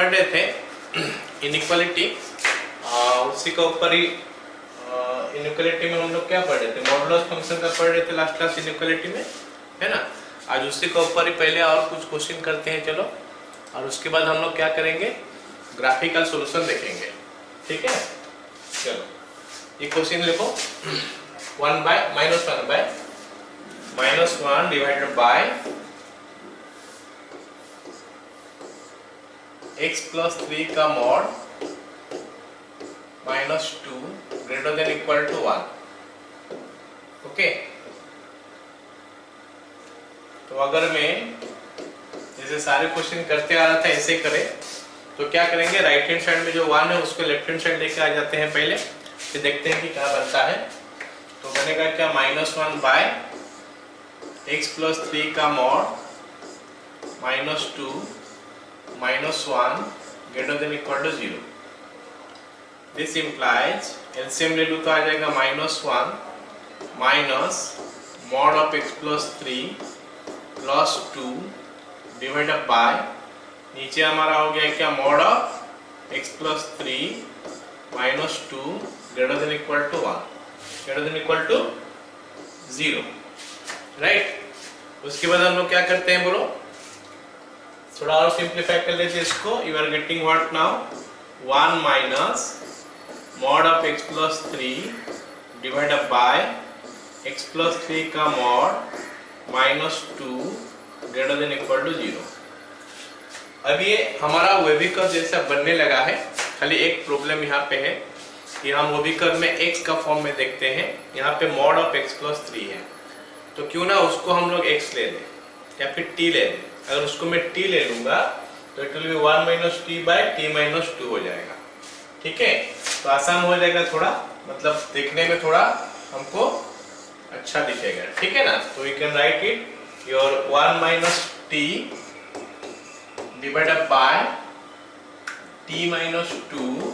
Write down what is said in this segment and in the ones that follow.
पढ़ रहे थे इनइक्वालिटी, उसी के ऊपर ही इनइक्वालिटी में हम लोग क्या पढ़ रहे थे, मॉडुलस फंक्शन का पढ़ रहे थे लास्ट क्लास इनइक्वालिटी में, है ना। आज उसी के ऊपर ही पहले और कुछ क्वेश्चन करते हैं चलो, और उसके बाद हम लोग क्या करेंगे, ग्राफिकल सॉल्यूशन देखेंगे, ठीक है। चलो ये क्वेश्चन लिखो, -1 डिवाइडेड बाय x प्लस 3 का mod -2 greater than equal to 1। Okay, तो अगर मैं जैसे सारे क्वेश्चन करते आ रहा था ऐसे करें तो क्या करेंगे, राइट हैंड साइड में जो 1 है उसको लेफ्ट हैंड साइड लेके आ जाते हैं पहले, फिर देखते हैं कि क्या बनता है। तो बनेगा क्या, -1 बाय x प्लस 3 का mod -2 -1 greater than equal to 0। This implies LCM ले लूँ तो आ जाएगा -1 minus mod of x plus 3 plus 2 divided by, नीचे हमारा हो गया क्या, mod of x plus 3 minus 2 greater than equal to 1 greater than equal to 0, right. उसके बाद हम लोग क्या करते हैं बोलो, थोड़ा और सिंप्लीफाई कर लेते हैं इसको। You are getting what now, 1 minus mod of x plus 3 divided by x plus 3 का mod -2 greater than equal to 0। अब ये हमारा वेवी कर्व जैसा बनने लगा है, खाली एक प्रॉब्लम यहाँ पे है कि हम वेवी कर्व में x का फॉर्म में देखते हैं, यहाँ पे मॉड ऑफ x प्लस 3 है, तो क्यों ना उसको हम लोग x ले लें या फिर t ले लें। अगर उसको मैं t ले लूंगा तो it will be 1 minus t by t minus 2 हो जाएगा, ठीक है। तो आसान हो जाएगा थोड़ा, मतलब देखने में थोड़ा हमको अच्छा दिखेगा, ठीक है ना। तो you can write it, your 1 minus t divided by t minus 2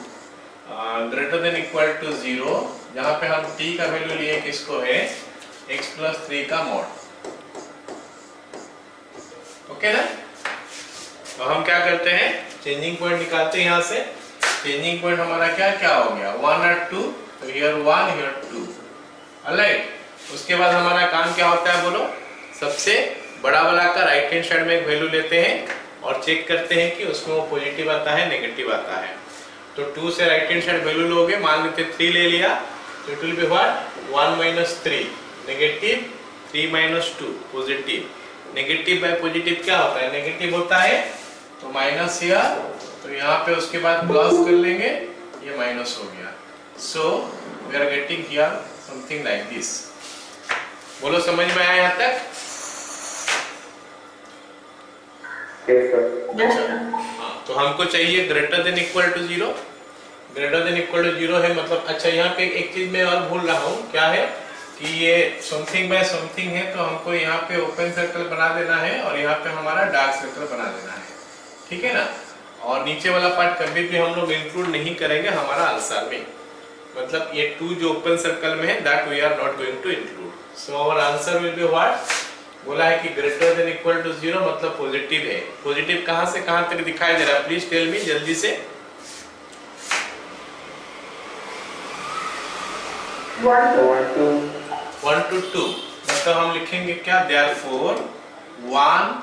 greater than equal to 0, जहाँ पे हम t का वैल्यू लिए किसको है, x प्लस 3 का मॉड। ओके ना। तो हम क्या करते हैं, चेंजिंग पॉइंट निकालते हैं यहाँ से। चेंजिंग पॉइंट हमारा क्या क्या हो गया, 1 और 2, तो हियर 1 हियर 2, ऑलराइट। उसके बाद हमारा काम क्या होता है बोलो, सबसे बड़ा वाला का राइट हैंड साइड में एक वैल्यू लेते हैं और चेक करते हैं कि उसमें वो पॉजिटिव आता है नेगेटिव आता है। तो 2 से राइट हैंड साइड वैल्यू लोगे, मान लेते 3 ले लिया, तो it will be what, 1 minus 3 negative, 3 minus 2 positive. Negative bye positive क्या होता है, नेगेटिव होता है, तो माइनस हियर, तो यहाँ पे उसके बाद प्लस कर लेंगे, ये माइनस हो गया। So we are getting here something like this. बोलो समझ में आया यहाँ तक? हाँ, तो हमको चाहिए greater than equal to 0। Greater than equal to 0 है मतलब, अच्छा यहाँ पे एक चीज मैं और भूल रहा हूँ, क्या है कि ये समथिंग बाय समथिंग है, तो हमको यहाँ पे ओपन सर्कल बना देना है और यहाँ पे हमारा डार्क सर्कल बना देना है, ठीक है ना। और नीचे वाला पार्ट कभी भी हम लोग इंक्लूड नहीं करेंगे हमारा आंसर में, मतलब ये 2 जो ओपन सर्कल में है that we are not going to include. So our answer will be what, बोला है कि ग्रेटर देन इक्वल टू 0 मतलब पॉजिटिव है। पॉजिटिव कहां से कहां तक दिखाई दे रहा है, प्लीज टेल मी जल्दी से। 1 to 2 मतलब हम लिखेंगे क्या, देयरफॉर 1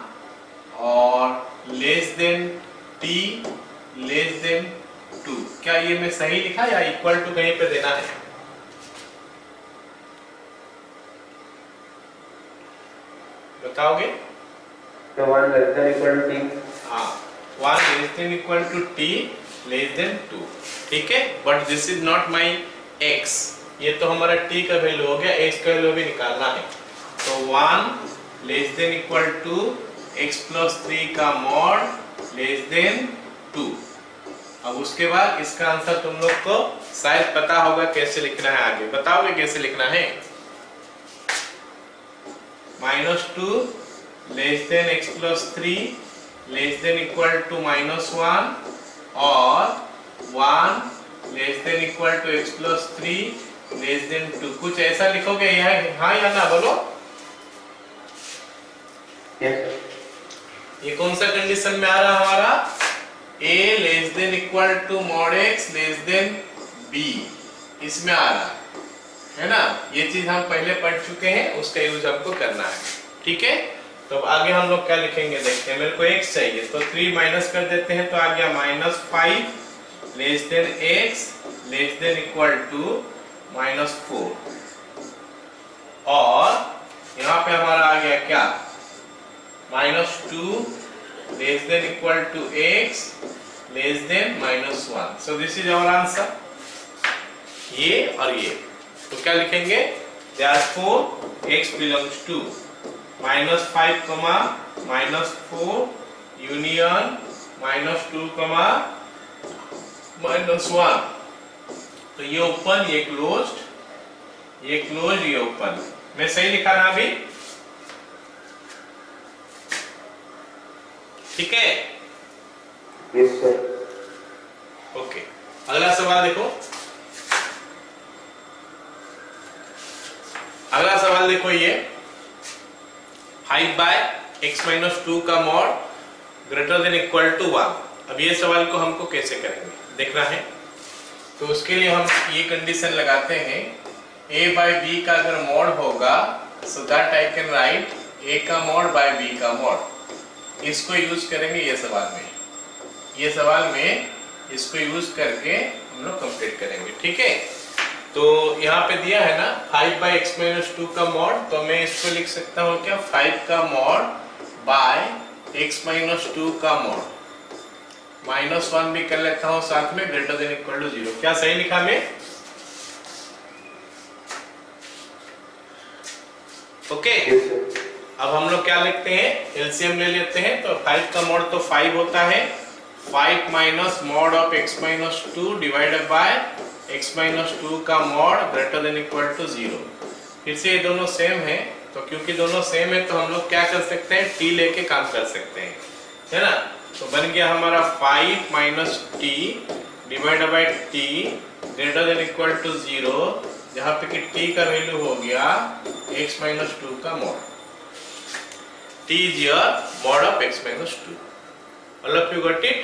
और less than t less than 2। क्या ये मैं सही लिखा या इक्वल टू कहीं पे देना है? बताओगे? तो 1 less than equal to t, हाँ 1 less than equal to t less than 2, ठीक है। But this is not my x, ये तो हमारा t का वैल्यू हो गया, x का वैल्यू भी निकालना है। तो 1 less than equal to x plus 3 का मॉड लेस देन 2। अब उसके बाद इसका आंसर तुम लोग को शायद पता होगा कैसे लिखना है, आगे बताओगे कैसे लिखना है। -2 less than x plus 3 less than equal to -1 और 1 less than equal to x plus 3 less than 2, कुछ ऐसा लिखोगे यह, हाँ या ना बोलो। yes, ये कौन सा कंडीशन में आ रहा है हमारा, a less than equal to mod x less than b, इसमें आ रहा है ना। ये चीज हम पहले पढ़ चुके हैं, उसका यूज हमको करना है, ठीक है। तो अब आगे हम लोग क्या लिखेंगे देखते हैं। मेरे को x चाहिए तो 3 माइनस कर देते हैं, तो आ गया -5 less than x less than equal to -4, और यहाँ पे हमारा आ गया क्या, -2 less than equal to x less than -1। So this is our answer, ये और ये। तो क्या लिखेंगे, therefore x belongs to -5, -4 union -2, -1। तो ये ओपन, ये क्लोज्ड, ये क्लोज, ये ओपन। मैं सही लिखा ना अभी, ठीक है। Yes sir. ओके, अगला सवाल देखो। अगला सवाल देखो, ये 5/x-2 का mod greater than equal to 1। अब ये सवाल को हमको कैसे करेंगे देखना है। तो उसके लिए हम ये कंडीशन लगाते हैं, a/b का अगर मॉड होगा, so that I can right a का मॉड बाय b का मॉड। इसको यूज करेंगे ये सवाल में, ये सवाल में इसको यूज करके हम लोग कंप्लीट करेंगे, ठीक है। तो यहाँ पे दिया है ना 5/x-2 का मॉड, तो मैं इसको लिख सकता हूँ क्या, 5 का मॉड बाय x-2 का मॉड, -1 भी कर लेता हूँ साथ में, ग्रेटर देन इक्वल टू 0। क्या सही लिखा मैं, ओके। अब हम लोग क्या लिखते हैं, एलसीएम ले लेते हैं। तो 5 का मॉड तो 5 होता है, 5 minus mod of x-2 divided by x-2 का mod greater than equal to 0। फिर से ये दोनों सेम है, तो क्योंकि दोनों सेम है तो हम लोग क्या कर सकते हैं, t लेके काम कर सकते हैं, है ना। तो बन गया हमारा 5 minus t divided by t greater than equal to 0, जहाँ पे कि t का वैल्यू हो गया x-2 का mod. t is your mod of x-2। all of you got it।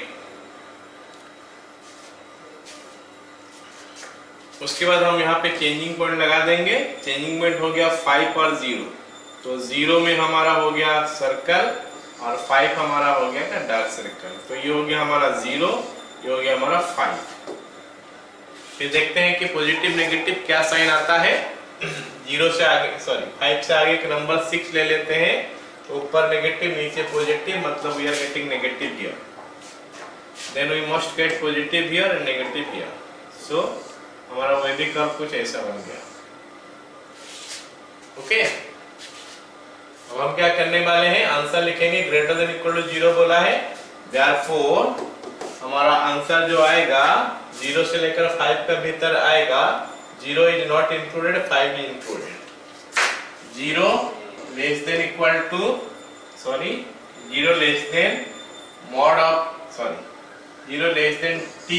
उसके बाद हम यहाँ पे चेंजिंग पॉइंट लगा देंगे। चेंजिंग पॉइंट हो गया 5 और 0, तो 0 में हमारा हो गया सर्कल और 5 हमारा हो गया क्या, डार्क सर्कल। तो ये हो गया हमारा 0, ये हो गया हमारा 5। फिर देखते हैं कि पॉजिटिव नेगेटिव क्या साइन आता है। 0 से आगे, सॉरी 5 से आगे का नंबर 6 ले लेते हैं, तो ऊपर नेगेटिव नीचे पॉजिटिव, मतलब we are getting negative here, then we must get positive here and negative here. So हमारा वैदिक कर्व कुछ ऐसा बन गया, ओके। अब हम क्या करने वाले हैं, आंसर लिखेंगे, ग्रेटर देन इक्वल टू 0 बोला है, देयरफॉर हमारा आंसर जो आएगा 0 से लेकर 5 का भीतर आएगा। 0 is not included, 5 is included. 0 less than equal to, sorry 0 less than mod of, sorry 0 less than t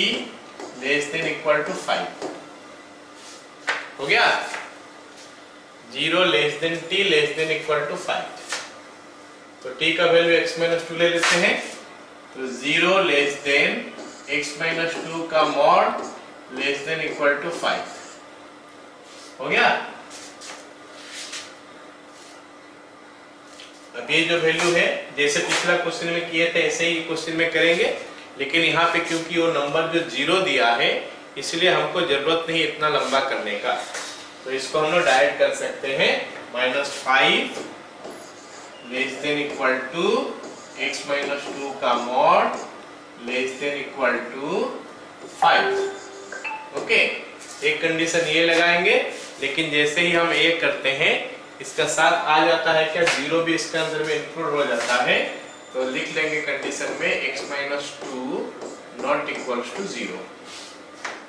less than equal to 5 हो गया। 0 less than t less than equal to 5। तो t का वैल्यू x-2 ले लेते हैं, तो 0 less than x-2 का mod less than equal to 5 हो गया। अब ये जो वैल्यू है, जैसे पिछला क्वेश्चन में किए थे ऐसे ही क्वेश्चन में करेंगे, लेकिन यहाँ पे क्योंकि वो नंबर जो 0 दिया है, इसलिए हमको जरूरत नहीं इतना लंबा करने का। तो इसको हम लोग डायरेक्ट कर सकते हैं, -5 less than equal to x-2 का mod less than equal to 5। Okay, एक कंडीशन ये लगाएंगे, लेकिन जैसे ही हम ये करते हैं, इसका साथ आ जाता है क्या, 0 भी इसके अंदर में इंक्लूड हो जाता है। तो लिख लेंगे कंडीशन में x-2 not equals to 0।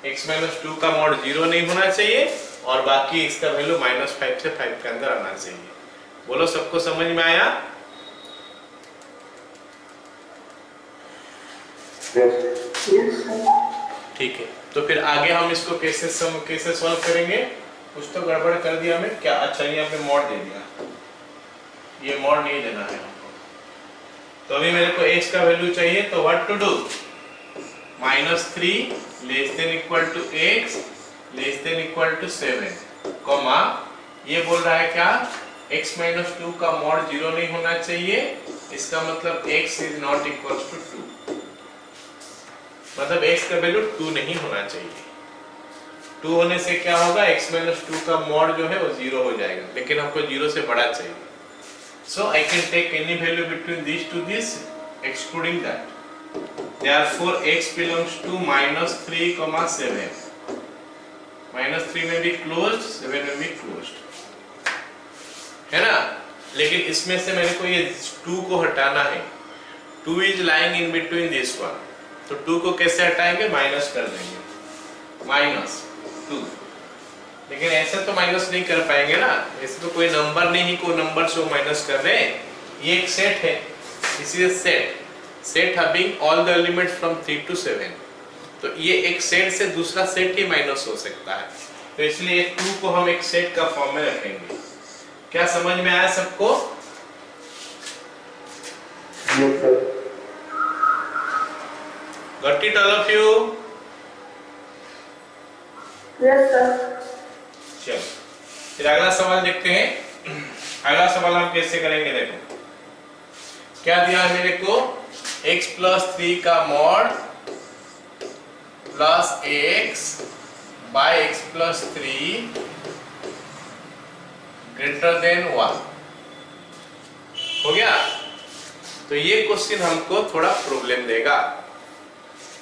x-2 का मॉड 0 नहीं होना चाहिए, और बाकी इसका वैल्यू -5 से 5 के अंदर आना चाहिए। बोलो, सबको समझ में आया? ठीक है, तो फिर आगे हम इसको कैसे सॉल्व करेंगे। कुछ तो गड़बड़ कर दिया मैं क्या, अच्छा यहाँ पे मॉड दे दिया, ये मॉड नहीं देना है हमको। तो अभी मेरे को x का वैल्यू चाहिए, तो what to do, -3 less than equal to x less than equal to 7, comma ये बोल रहा है क्या, x माइनस 2 का मॉड 0 नहीं होना चाहिए, इसका मतलब x is not equal to 2, मतलब x का वैल्यू 2 नहीं होना चाहिए। 2 होने से क्या होगा, x माइनस 2 का मॉड जो है वो 0 हो जाएगा, लेकिन हमको 0 से बड़ा चाहिए। So I can take any value between this to this excluding that, therefore x belongs to -3, 7, -3 में भी क्लोज्ड, 7 में भी क्लोज्ड, है ना। लेकिन इसमें से मेरे को ये 2 को हटाना है, 2 is lying in between this one, तो 2 को कैसे हटाएंगे, माइनस कर देंगे, -2, लेकिन ऐसे तो माइनस नहीं कर पाएंगे ना, ऐसे तो कोई नंबर नहीं, कोई नंबर से माइनस कर रहे हैं, ये एक सेट है, इसी set having all the elements from 3 to 7, तो ये एक सेट से दूसरा सेट ही माइनस हो सकता है, तो इसलिए 2 को हम एक सेट का फॉर्म में रखेंगे। क्या समझ में आया सबको? Yes, sir. Got it all of you? Yes, sir. चलो फिर अगला सवाल देखते हैं। अगला सवाल हम कैसे करेंगे, देखो क्या दिया है मेरे को, x + 3 का mod plus x by x + 3 greater than 1, हो गया। तो ये क्वेश्चन हमको थोड़ा प्रॉब्लम देगा।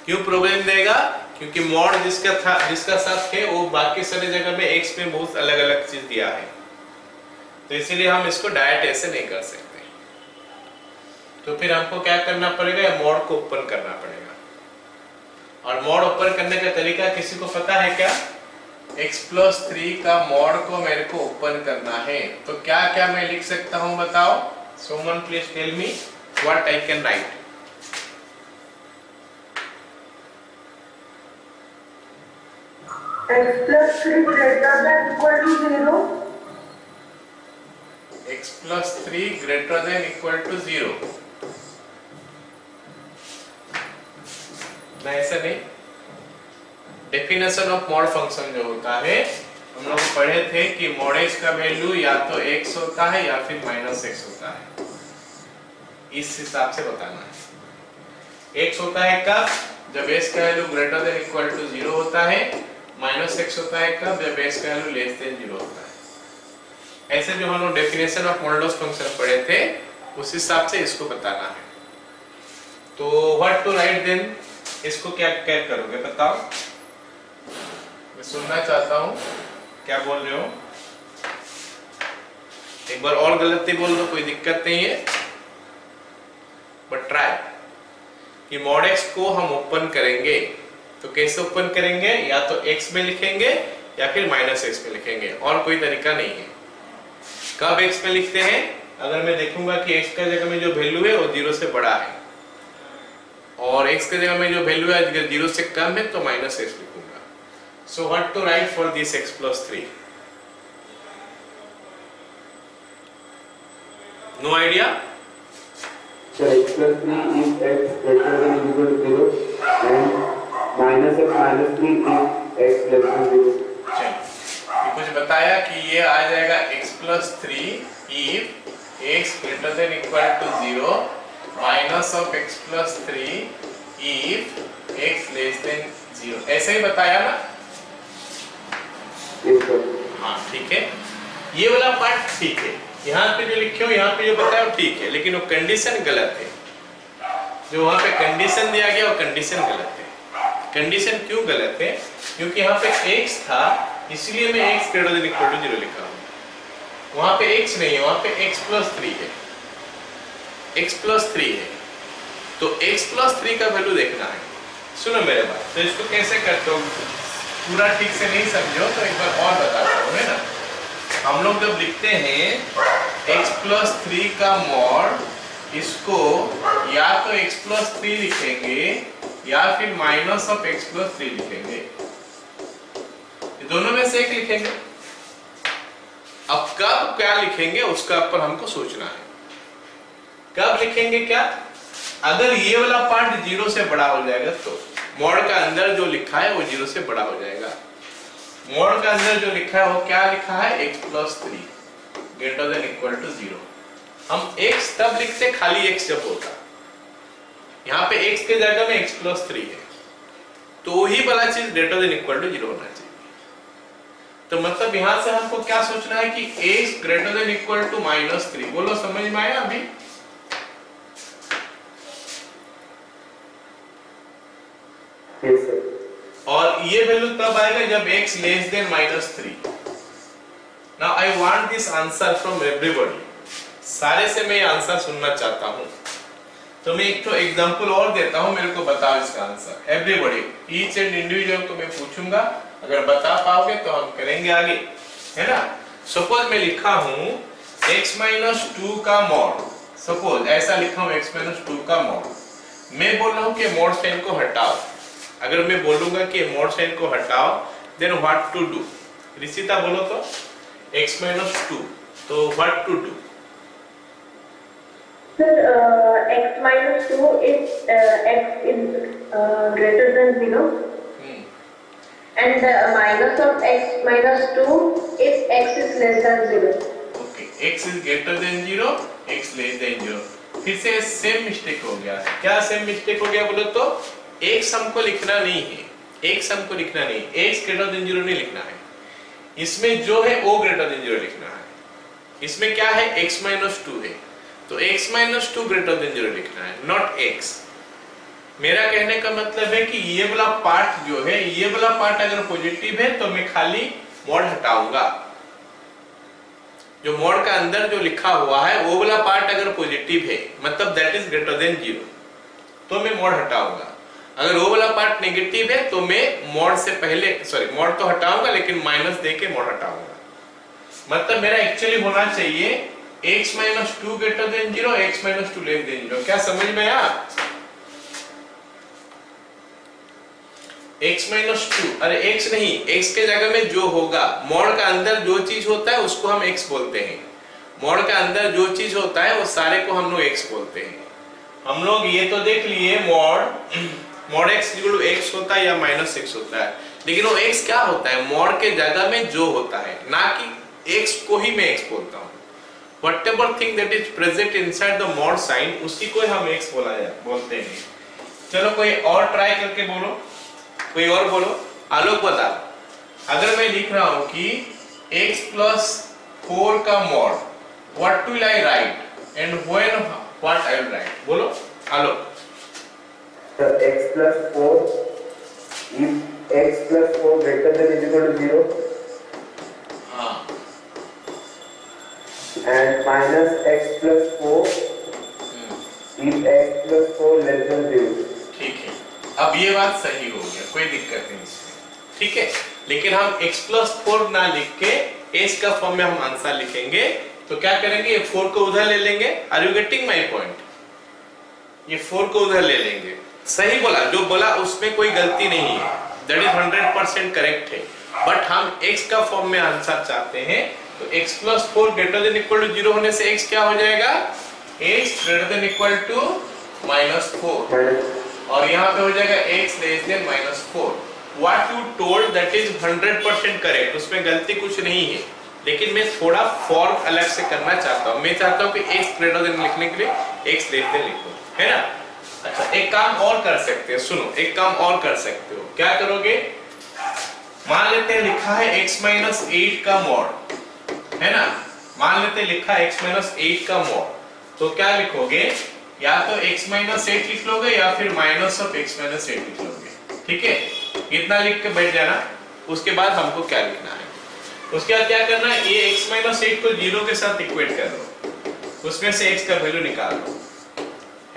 क्यों प्रॉब्लम देगा? क्योंकि मॉड जिसका साथ है वो बाकी सारी जगह में x में बहुत अलग अलग चीज दिया है, तो इसीलिए हम इसको डायरेक्ट ऐसे नहीं कर सकते। तो फिर हमको क्या करना पड़ेगा, मॉड को ओपन करना पड़ेगा। और मॉड ओपन करने का तरीका किसी को पता है क्या? x + 3 का मॉड को मेरे को ओपन करना है, तो क्या क्या मैं लिख सकता हूं बताओ? Soman please tell me what I can write. X plus 3 greater than equal to 0. x + 3 greater than equal to 0, नहीं ऐसा नहीं। डेफिनेशन ऑफ मॉड फंक्शन जो होता है, हम लोग पढ़े थे कि मॉड x का वैल्यू या तो x होता है या फिर -x होता है, इस हिसाब से बताना है। x होता है कब? जब x का value greater than equal to 0 होता है, -x होता है कब? जब x का वैल्यू लेस देन 0 होता है। ऐसे जो हम लोग डेफिनेशन ऑफ मॉडुलस फंक्शन पढ़े थे, उस हिसाब से इसको बताना है। तो व्हाट टू राइट देन, इसको क्या क्या करोगे बताओ? मैं सुनना चाहता हूँ, क्या बोल रहे हो? एक बार और गलती बोल दो, कोई दिक्कत नहीं है, बट ट्राई। कि मॉड x को हम ओपन करेंगे, तो कैसे ओपन करेंगे? या तो x में लिखेंगे या फिर -x में लिखेंगे, और कोई तरीका नहीं है। कब x में लिखते हैं? अगर मैं देखूंगा कि x का जगह में जो वैल्यू है वो 0 से बड़ा है, और x की जगह में जो वैल्यू है अगर 0 से कम है तो -x लिखूंगा। So what to write for this x + 3? No idea? So x plus 3 is x greater than or equal to 0 and -x minus 3 is x less than 0. चलिए कुछ बताया कि ये आ जाएगा x + 3 if x greater than equal to 0 minus of x + 3 if x less than 0, ऐसे ही बताया ना? Yes, sir. हाँ ठीक है, ये वाला पार्ट ठीक है, यहाँ पे जो लिखे हो, यहाँ पे जो बताया ठीक है, लेकिन वो कंडीशन गलत है। जो वहाँ पे कंडीशन दिया गया वो कंडीशन गलत है। कंडीशन क्यों गलत है? क्योंकि यहाँ पे x था, इसलिए मैं x greater than equal to 0 लिखा हूँ। वहाँ पे x नहीं है, वहाँ पे x + 3 है, x + 3 है, तो x + 3 का वैल्यू देखना है। सुनो मेरे बात, तो इसको कैसे करते हो, पूरा ठीक से नहीं समझो तो एक बार और बताता हूँ, है ना। हम लोग जब लिखते हैं x + 3 का मॉड, इसको या तो x + 3 लिखेंगे या फिर -x + 3 लिखेंगे, दोनों में से एक लिखेंगे। अब कब क्या लिखेंगे उसका ऊपर हमको सोचना है। कब लिखेंगे क्या? अगर ये वाला पार्ट 0 से बड़ा हो जाएगा तो मॉड का अंदर जो लिखा है वो 0 से बड़ा हो जाएगा। मॉड का अंदर जो लिखा है वो क्या लिखा है, x plus 3 greater than equal to 0। हम x तब लिखते खाली x जब होता, यहाँ पे x के जगह में x प्लस 3 है, तो वही वाला चीज ग्रेटर देन इक्वल टू 0 होना चाहिए। तो मतलब यहां से हमको क्या सोचना है कि x greater than equal to -3। बोलो समझ में आया अभी? yes sir. और ये वैल्यू तब आएगा जब x less than -3। Now I want this answer from everybody. सारे से मैं ये आंसर सुनना चाहता हूं। तो मैं एक तो एग्जांपल और देता हूं, मेरे को बताओ इसका answer. Everybody, each and individual को मैं पूछूंगा, अगर बता पाओगे तो हम करेंगे आगे, है ना। सपोज मैं लिखा हूं x-2 का मॉड, सपोज ऐसा लिखा हूं x-2 का मॉड। मैं बोल रहा हूं कि मॉड साइन को हटाओ। अगर मैं बोलूंगा कि मॉड साइन को हटाओ, then what to do? Risita बोलो तो x-2, तो what to do? Sir, x minus 2 if x is greater than 0, and minus of x minus 2 if x is less than 0. Okay, x is greater than 0, x less than 0। फिर से same mistake हो गया। क्या same mistake हो गया बोलो तो? x हमको लिखना नहीं है, x हमको लिखना नहीं, x ग्रेटर देन 0 नहीं लिखना है। इसमें जो है o ग्रेटर देन 0 लिखना है। इसमें क्या है, x minus 2 है, तो x minus 2 ग्रेटर देन 0 लिखना है, नॉट x। मेरा कहने का मतलब है कि ये वाला पार्ट जो है, ये वाला पार्ट अगर पॉजिटिव है तो मैं खाली मॉड हटाऊंगा। जो मॉड का अंदर जो लिखा हुआ है वो वाला पार्ट अगर पॉजिटिव है, मतलब दैट इज ग्रेटर देन 0, तो मैं मॉड हटाऊंगा। अगर वो वाला पार्ट नेगेटिव है तो मैं मॉड से पहले, सॉरी मॉड तो हटाऊंगा लेकिन माइनस देके मॉड हटाऊंगा। मतलब मेरा एक्चुअली होना चाहिए x minus 2 greater than 0, x minus 2 less than 0। क्या समझ में आया? x minus 2, अरे x नहीं, x के जगह में जो होगा, मॉड का अंदर जो चीज होता है उसको हम x बोलते हैं। मॉड का अंदर जो चीज होता है वो सारे को हम लोग x बोलते हैं। हम लोग ये तो देख लिए mod x equal to x होता है या -x होता है, लेकिन वो x क्या होता है, मॉड के जगह में जो होता है, ना कि x को ही मैं x बोलता हूँ। Whatever thing that is present inside the mod sign, उसी को हम x बोलते हैं। चलो कोई और ट्राई करके बोलो, कोई और बोलो। आलोक बता, अगर मैं लिख रहा हूं कि x plus 4 का mod, what will I write and when what I will write? बोलो आलोक। Sir, x plus 4, if x plus 4 greater than or equal to 0, हाँ, and minus x plus 4 if x plus 4 less than 0। ठीक है, अब ये बात सही हो गया, कोई दिक्कत नहीं इसमें, ठीक है। लेकिन हम x plus 4 ना लिख के s का फॉर्म में हम आंसर लिखेंगे, तो क्या करेंगे, ये 4 को उधर ले लेंगे। Are you getting my point? ये 4 को उधर ले लेंगे। सही बोला, जो बोला उसमें कोई गलती नहीं है, दैट इज 100% करेक्ट है। बट हम x का फॉर्म में आंसर चाहते हैं, तो x plus 4 greater than equal to 0 होने से x क्या हो जाएगा, x greater than equal to -4, और यहाँ पे हो जाएगा x less than -4। What you told that is 100% correct, उसमें गलती कुछ नहीं है, लेकिन मैं थोड़ा फॉर्म अलग से करना चाहता हूँ। मैं चाहता हूँ कि x greater than लिखने के लिए x less than लिखो, है ना। अच्छा, एक काम और कर सकते हैं, सुनो, एक काम और कर सकते हो। क्या करोगे, मान लेते हैं लिखा है x minus 8 का मॉड, है ना। मान लेते हैं लिखा है x minus 8 का मॉड, तो क्या लिखोगे, या तो x minus 8 लिख लोगे या फिर माइनस ऑफ x minus 8 लिख लोगे, ठीक है। इतना लिख के बैठ जाना। उसके बाद हमको क्या लिखना है, उसके बाद क्या करना है, ये x minus 8 को 0 के साथ इक्वेट कर दो, उसमें से x का वैल्यू निकाल दो,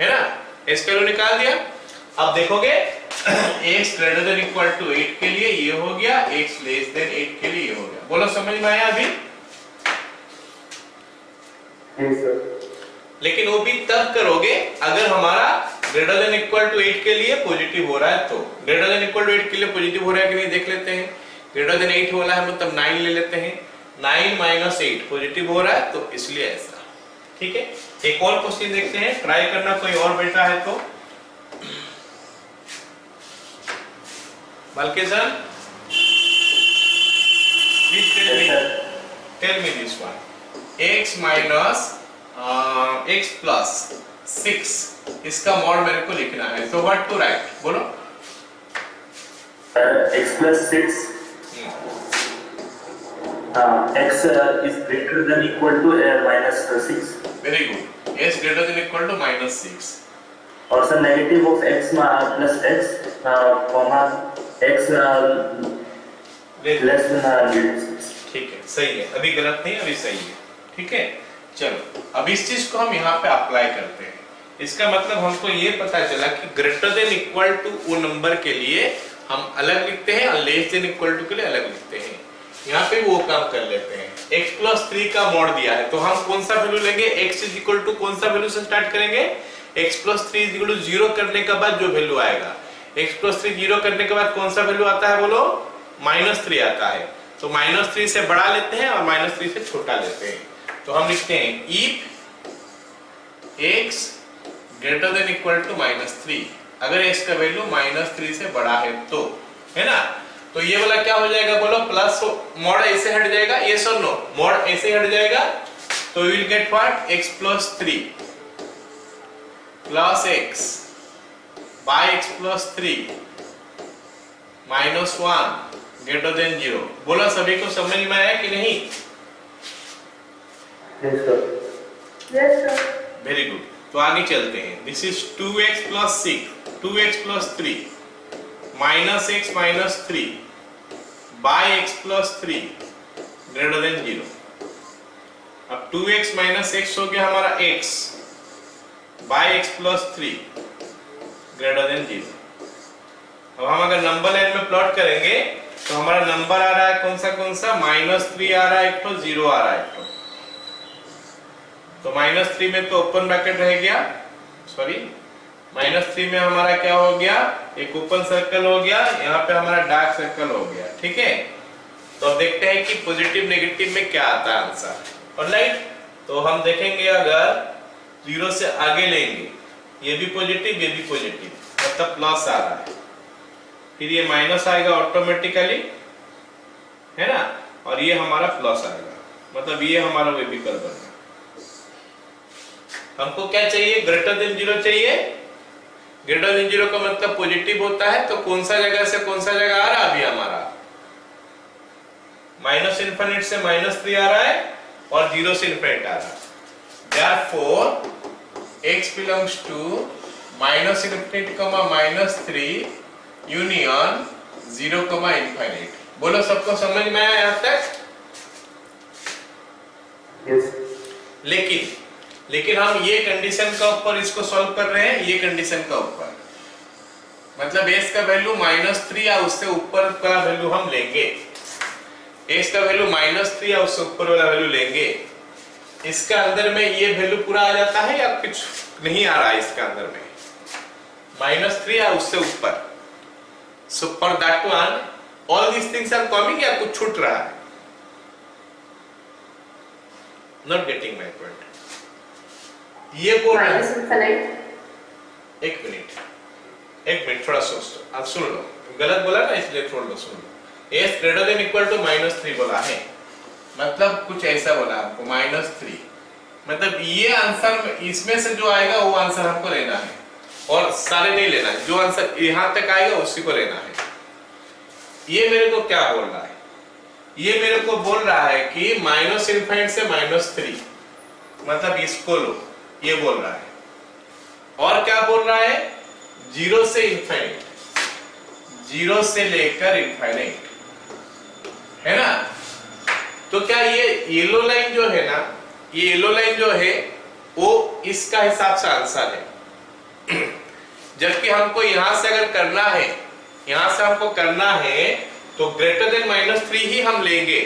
है ना। x का वैल्यू निकाल दिया। अब देखोगे x greater than equal to 8 के लिए ये हो गया, x लेस देन 8 के लिए ये हो गया। बोलो समझ में आया अभी? yes sir। लेकिन वो भी तब करोगे अगर हमारा ग्रेटर देन इक्वल टू 8 के लिए पॉजिटिव हो रहा है, तो ग्रेटर देन इक्वल टू 8 के लिए पॉजिटिव हो रहा है कि नहीं देख लेते हैं। ग्रेटर देन 8 वाला है मतलब 9 ले लेते हैं, 9 minus 8 पॉजिटिव हो रहा है, तो इसलिए ऐसा, ठीक है। एक और क्वेश्चन देखते हैं, ट्राई करना कोई और बेटा है तो। Malkesan, please tell me this one. X minus x plus 6 इसका मॉड मेरे को लिखना है. So what to write? बोलो. X plus 6. X is greater than equal to minus 6. Very good. S greater than equal to minus 6. और sir negative of x plus x comma x less than 6. ठीक है, सही है. अभी गलत नहीं, अभी सही है. ठीक है, चलो अब इस चीज को हम यहाँ पे अप्लाई करते हैं. इसका मतलब हमको ये पता चला कि ग्रेटर देन इक्वल टू वो नंबर के लिए हम अलग लिखते हैं और लेस देन इक्वल टू के लिए अलग लिखते हैं. यहाँ पे वो काम कर लेते हैं. x plus 3 का मॉड दिया है तो हम कौन सा वैल्यू लेंगे? x इज इक्वल टू कौन सा वैल्यू से स्टार्ट करेंगे? x plus 3 is equal to 0 करने के बाद जो वैल्यू आएगा. x plus 3 0 करने के बाद कौन सा वैल्यू आता है? बोलो. -3 आता है. तो -3 से बड़ा लेते हैं और -3 से छोटा लेते हैं. तो हम लिखते हैं if x greater than equal to -3. अगर x का वैल्यू -3 से बड़ा है तो, है ना? तो ये वाला क्या हो जाएगा? बोलो. प्लस मॉड ऐसे हट जाएगा. यस और नो? मॉड ऐसे हट जाएगा. तो we will get what? x plus 3 plus x by x plus 3 minus 1 greater than 0. बोला सभी को समझ में आया कि नहीं? Yes sir. Yes, sir. Very good. तो आगे चलते हैं. This is 2x plus 6 2x plus 3 minus x minus 3 by x plus 3 greater than 0. अब 2x minus x हो गया हमारा x by x plus 3 greater than 0. अब हम अगर नंबर लाइन में प्लॉट करेंगे तो हमारा नंबर आ रहा है कौन सा -3 आ रहा है, एक तो 0 आ रहा है. तो -3 में तो ओपन ब्रैकेट रह गया. सॉरी, -3 में हमारा क्या हो गया? एक ओपन सर्कल हो गया. यहाँ पे हमारा डार्क सर्कल हो गया. ठीक है. तो अब देखते हैं कि पॉजिटिव नेगेटिव में क्या आता है आंसर. ऑलराइट. तो हम देखेंगे अगर 0 से आगे लेंगे, ये भी पॉजिटिव ये भी पॉजिटिव, मतलब प्लस आ रहा है. फिर ये माइनस आएगा ऑटोमेटिकली, है ना? और ये हमारा प्लस आएगा, मतलब ये हमारा वे विकल्प बनेगा. हमको क्या चाहिए? ग्रेटर देन 0 चाहिए. ग्रेटर देन 0 का मतलब पॉजिटिव होता है. तो कौन सा जगह से कौन सा जगह आ रहा है? अभी हमारा -∞ से -3 आ रहा है और 0 से ∞ आ रहा है. Therefore x belongs to -∞, -3 union 0, ∞. बोलो सबको समझ में आया यहाँ तक? Yes. लेकिन हम ये कंडीशन का ऊपर इसको सॉल्व कर रहे हैं. ये कंडीशन का ऊपर मतलब s का वैल्यू -3 या उससे ऊपर का वैल्यू हम लेंगे. s का वैल्यू -3 या उससे ऊपर वाला वैल्यू लेंगे. इसका अंदर में ये वैल्यू पूरा आ जाता है या कुछ नहीं आ रहा है इसका अंदर में? -3 या उससे ऊपर. So for that one all these things are coming या कुछ छूट रहा है? Not getting my point. ये बोल रहा है. एक मिनट थोड़ा सोच. सुन लो. गलत बोला ना इसलिए थोड़ा सुन लो. s greater than equal to -3 बोला है, मतलब कुछ ऐसा बोला आपको -3. मतलब ये आंसर इसमें से जो आएगा वो आंसर हमको लेना है और सारे नहीं लेना है. जो आंसर यहां तक आएगा उसी को लेना है. ये मेरे को क्या बोल रहा है? ये मेरे को बोल रहा है कि -∞ से -3, मतलब इसको लो, ये बोल रहा है. और क्या बोल रहा है? 0 से ∞, 0 से लेकर ∞, है ना? तो क्या ये येलो लाइन जो है ना, ये येलो लाइन जो है वो इसका हिसाब से आंसर है. जबकि हमको यहां से अगर करना है, यहां से हमको करना है तो ग्रेटर देन -3 ही हम लेंगे.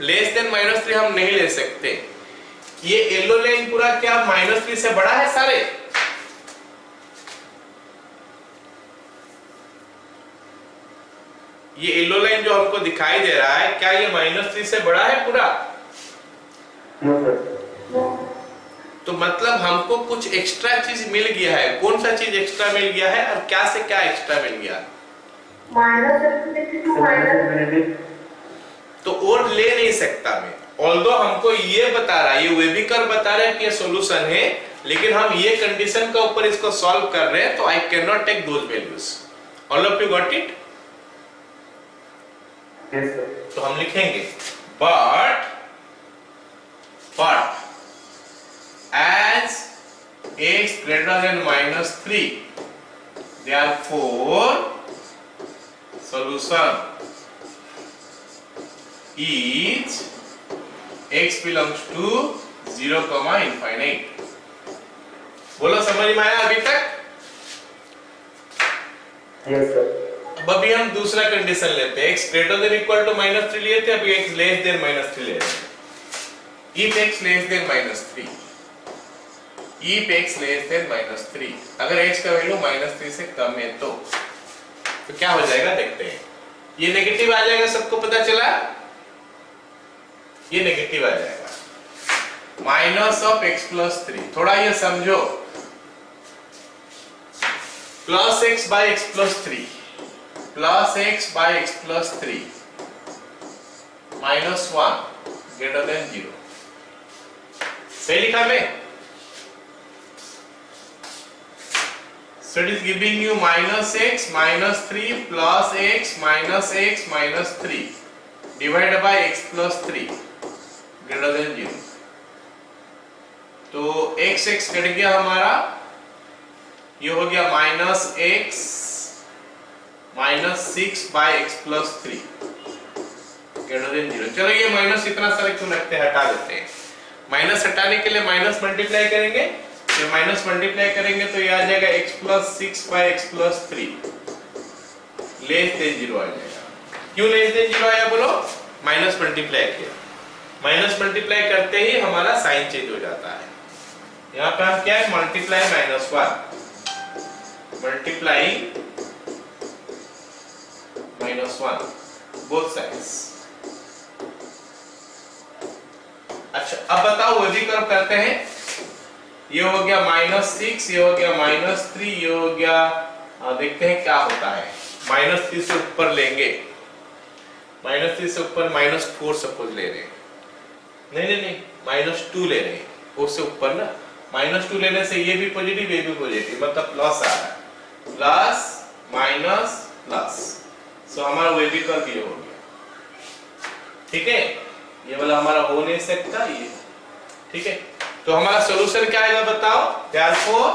लेस देन -3 हम नहीं ले सकते. ये येलो लाइन पूरा क्या -3 से बड़ा है सारे? ये येलो लाइन जो हमको दिखाई दे रहा है, क्या ये -3 से बड़ा है पूरा? No sir. तो मतलब हमको कुछ एक्स्ट्रा चीज मिल गया है. कौन सा चीज एक्स्ट्रा मिल गया है और क्या से क्या एक्स्ट्रा मिल गया? Minus infinity to minus infinity. तो और ले नहीं सकता मैं, ऑल्दो हमको ये बता रहा है, ये वेवी कर्व बता रहा है कि ये सॉल्यूशन है, लेकिन हम ये कंडीशन का ऊपर इसको सॉल्व कर रहे हैं, तो I can not take those values. All of you got it? Yes, sir. तो हम लिखेंगे but as x greater than -3, therefore solution is x belongs to 0, infinite। बोलो समझ में आया अभी तक? Yes, sir. अब अभी हम दूसरा कंडीशन लेते हैं, x greater than equal to -3 लिए थे, अभी x लेस देन -3 ले रहे हैं। if x less than -3, if x less than -3, अगर x का वैल्यू -3 से कम है तो क्या हो जाएगा देखते हैं। ये नेगेटिव आ जाएगा, सबको पता चला? ये नेगेटिव आ जाएगा, माइनस ऑफ x प्लस 3। थोड़ा ये समझो, plus x by x plus 3 plus x by x plus 3 minus 1 greater than 0। सही लिखा मैं? So it is giving you minus x minus 3 plus x minus 3 divided by x plus 3 greater than 0। तो x cut गया हमारा, ये हो गया minus x minus 6 by x plus 3 greater than 0। चलो ये माइनस इतना सारा क्यों रखते हैं, हटा देते हैं। माइनस हटाने के लिए माइनस मल्टीप्लाई करेंगे, ये माइनस मल्टीप्लाई करेंगे तो ये आ जाएगा x plus 6 by x plus 3 less than 0 आ जाएगा। क्यों लेस देन 0 आया बोलो? माइनस मल्टीप्लाई किया, माइनस मल्टीप्लाई करते ही हमारा साइन चेंज हो जाता है। यहाँ पे हम क्या है, मल्टीप्लाई -1 मल्टीप्लाई -1 बोथ साइड्स। अच्छा अब बताओ वही कर्व करते हैं, ये हो गया -6, ये हो गया -3, ये हो गया, देखते हैं क्या होता है। -3 से ऊपर लेंगे, -3 से ऊपर -4 सपोज ले रहे हैं, नहीं -2 ले रहे हैं, 4 से ऊपर ना, -2 लेने से ये भी पॉजिटिव ये भी पॉजिटिव, मतलब प्लस आ रहा है, प्लस माइनस प्लस। सो हमारा वेवी कर्व ये हो गया, ठीक है? ये वाला हमारा हो नहीं सकता ये, ठीक है? तो हमारा सॉल्यूशन क्या आएगा बताओ? therefore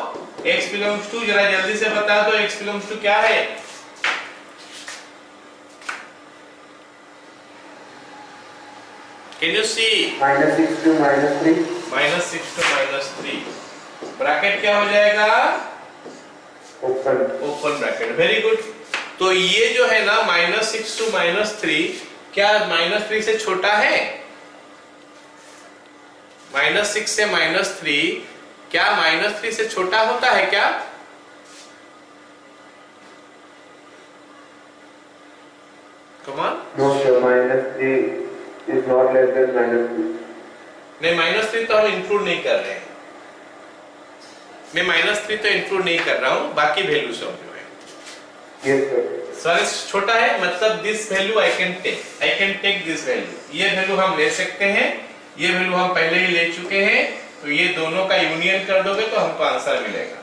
x belongs to, जरा जल्दी से बता दो, x belongs to क्या है? Can you see? -6 to -3. -6 to -3 bracket क्या हो जाएगा? Open bracket. Very good. तो ये जो है ना -6 to -3, क्या -3 से छोटा है? -6 से -3 क्या -3 से छोटा होता है क्या? Come on? No, sir. -3 is not less than -2. नहीं, -3 तो हम इंक्लूड नहीं कर रहे हैं, मैं -3 तो इंक्लूड नहीं कर रहा हूं, बाकी वैल्यू सब जो है। Yes, sir. सर छोटा है मतलब this value I can take this value, ये वैल्यू हम ले सकते हैं, ये वैल्यू हम पहले ही ले चुके हैं, तो ये दोनों का यूनियन कर दोगे तो हमको आंसर मिलेगा।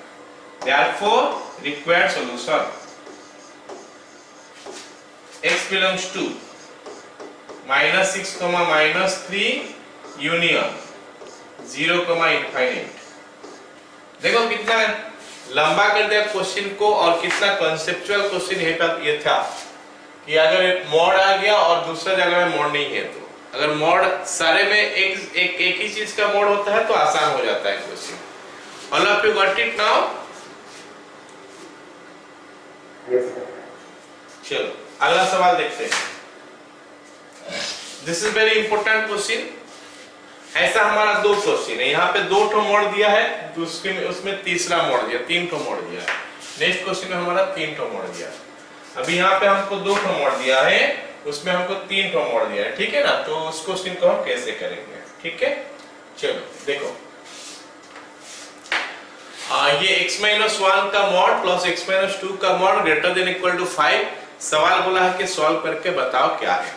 Therefore required solution x belongs to -6, -3 union 0, infinite. देखो कितना लंबा कर दिया क्वेश्चन को, और कितना कॉन्सेप्चुअल क्वेश्चन ये था कि अगर मॉड आ गया और दूसरा जगह में मॉड नहीं है, तो अगर मॉड सारे में एक ही चीज का मॉड होता है तो आसान हो जाता है question. All of you got it now? Yes, sir. चलो अगला सवाल देखते हैं। This is very important question. ऐसा हमारा 2 क्वेश्चन है, यहाँ पे 2 ठो मोड़ दिया है, उसमें तीसरा मोड़ दिया, 3 ठो मोड़ दिया है। नेक्स्ट क्वेश्चन में हमारा 3 ठो मोड़ दिया है। अभी यहाँ पे हमको 2 ठो मोड़ दिया है, उसमें हमको 3 ठो मोड़ दिया है, ठीक है ना? तो उस क्वेश्चन को हम कैसे करेंगे, ठीक है? चलो देखो, ये x-1 का मॉड प्लस x-2 का mod greater than equal to 5 सवाल बोला है कि सॉल्व करके बताओ क्या है।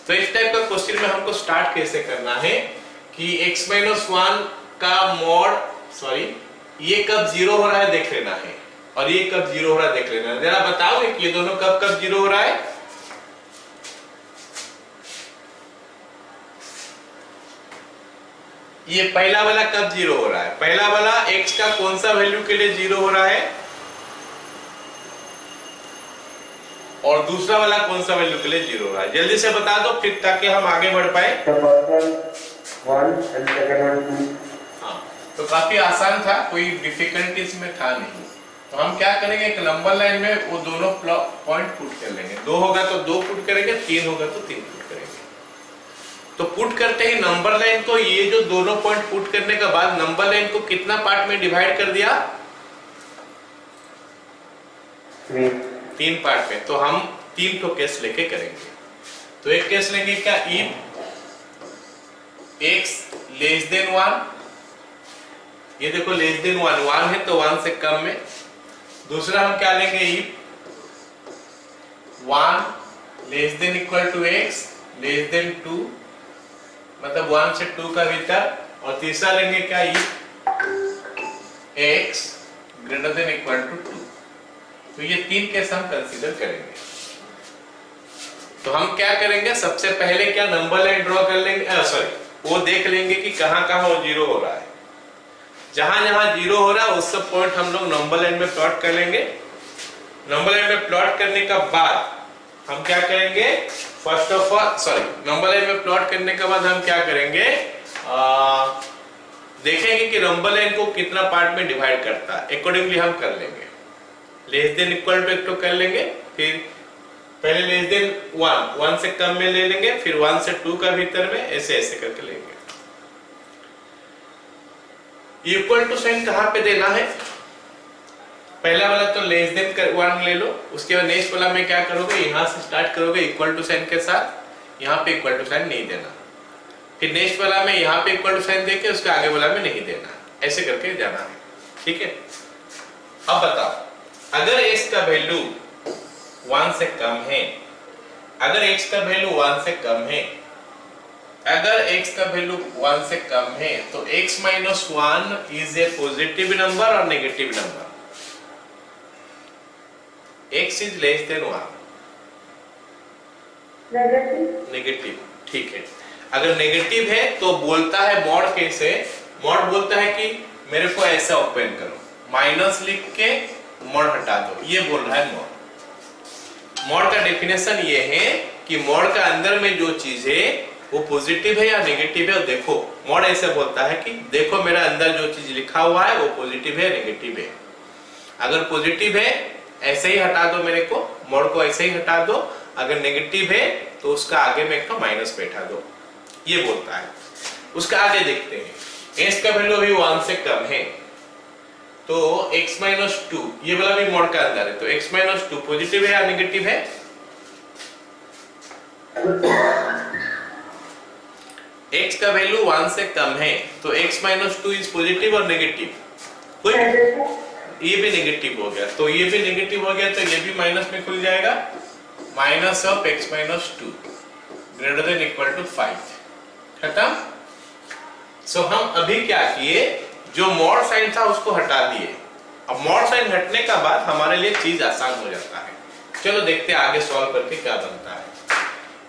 तो इस टाइप का क्वेश्चन में हमको स्टार्ट कैसे करना है कि x माइनस 1 का मॉड ये कब जीरो हो रहा है देख लेना है और ये कब जीरो हो रहा है देख लेना है। जरा बताओगे कि ये दोनों कब कब जीरो हो रहा है। ये पहला वाला कब जीरो हो रहा है, पहला वाला x का कौन सा वैल्यू के लिए जीरो हो रहा है और दूसरा वाला कौन सा वैल्यू के लिए जीरो हो रहा है, जल्दी से बता दो फिर ताकि हम आगे बढ़ पाए। हाँ, तो काफी आसान था, कोई डिफिकल्टी इसमें था नहीं। तो हम क्या करेंगे, एक नंबर लाइन में वो दोनों पॉइंट पुट कर लेंगे, 2 होगा तो 2 पुट करेंगे, 3 होगा तो 3 पुट करेंगे। तो पुट करते ही नंबर लाइन को, ये जो दोनों पॉइंट पुट करने के बाद नंबर लाइन को कितना पार्ट में डिवाइड कर दिया, 3 पार्ट में। तो हम 3 तो केस लेके करेंगे। तो एक केस लेंगे क्या, इफ x लेस देन 1, ये देखो लेस देन 1 है तो 1 से कम में। दूसरा हम क्या लेंगे, if 1 less than equal to x less than 2, मतलब 1 से 2 का भीतर। और तीसरा लेंगे क्या, if x greater than equal to 2। तो ये 3 केस हम कंसीडर करेंगे। तो हम क्या करेंगे, सबसे पहले क्या नंबर लाइन ड्रॉ कर लेंगे, वो देख लेंगे कि कहां कहां वो जीरो हो रहा है। जहां जहां जीरो हो रहा है उस सब पॉइंट हम लोग नंबर लाइन में प्लॉट कर लेंगे। नंबर लाइन में प्लॉट करने का बाद हम क्या करेंगे, first of all number line में प्लॉट करने के बाद हम क्या करेंगे, देखेंगे कि नंबर लाइन को कितना पार्ट में डिवाइड करता है, अकॉर्डिंगली हम कर लेंगे। लेस देन इक्वल टू एक तो कर लेंगे, फिर पहले लेस देन 1 से कम में ले लेंगे, फिर 1 से 2 का भीतर में, ऐसे ऐसे करके लेंगे। इक्वल टू साइन कहां पे देना है, पहला वाला तो लेस देन 1 ले लो, उसके बाद नेक्स्ट वाला में क्या करोगे, यहां से स्टार्ट करोगे इक्वल टू साइन के साथ, यहां पे इक्वल टू साइन नहीं देना, फिर नेक्स्ट वाला में यहां पे इक्वल टू साइन देके उसके आगे वाला में नहीं देना, ऐसे करके जाना है। ठीक है, अब बताओ अगर x का वैल्यू 1 से कम है, अगर x का वैल्यू 1 से कम है, अगर x का वैल्यू 1 से कम है तो x minus 1 is a positive number और negative number. x is less than 1, negative. ठीक है, अगर नेगेटिव है तो बोलता है मॉड कैसे, मॉड बोलता है कि मेरे को ऐसा ओपन करो, माइनस लिख के मॉड हटा दो, ये बोल रहा है मॉड। मॉड का डेफिनेशन ये है कि मॉड का अंदर में जो चीज है वो पॉजिटिव है या नेगेटिव है। देखो मॉड ऐसे बोलता है कि देखो मेरा अंदर जो चीज लिखा हुआ है वो पॉजिटिव है नेगेटिव है। अगर पॉजिटिव है ऐसे ही हटा दो, मेरे को मॉड को ऐसे ही हटा दो, अगर नेगेटिव है तो उसका आगे में एक माइनस बैठा दो, ये बोलता है। उसका आगे देखते हैं, x का वैल्यू अभी 1 से कम है तो x माइनस 2, ये वाला भी मॉड का अंदर है, तो x माइनस 2 पॉजिटिव है या नेगेटिव है, x का वैल्यू 1 से कम है तो x माइनस 2 इज पॉजिटिव और नेगेटिव, कोई ये भी नेगेटिव हो गया, तो ये भी नेगेटिव हो गया तो ये भी माइनस में खुल जाएगा, minus of x minus 2 greater than equal to 5, खत्म। सो हम अभी क्या किए, जो मॉड साइन था उसको हटा दिए। अब मॉड साइन हटने का बाद हमारे लिए चीज आसान हो जाता है। चलो देखते हैं आगे सॉल्व करके क्या बनता है।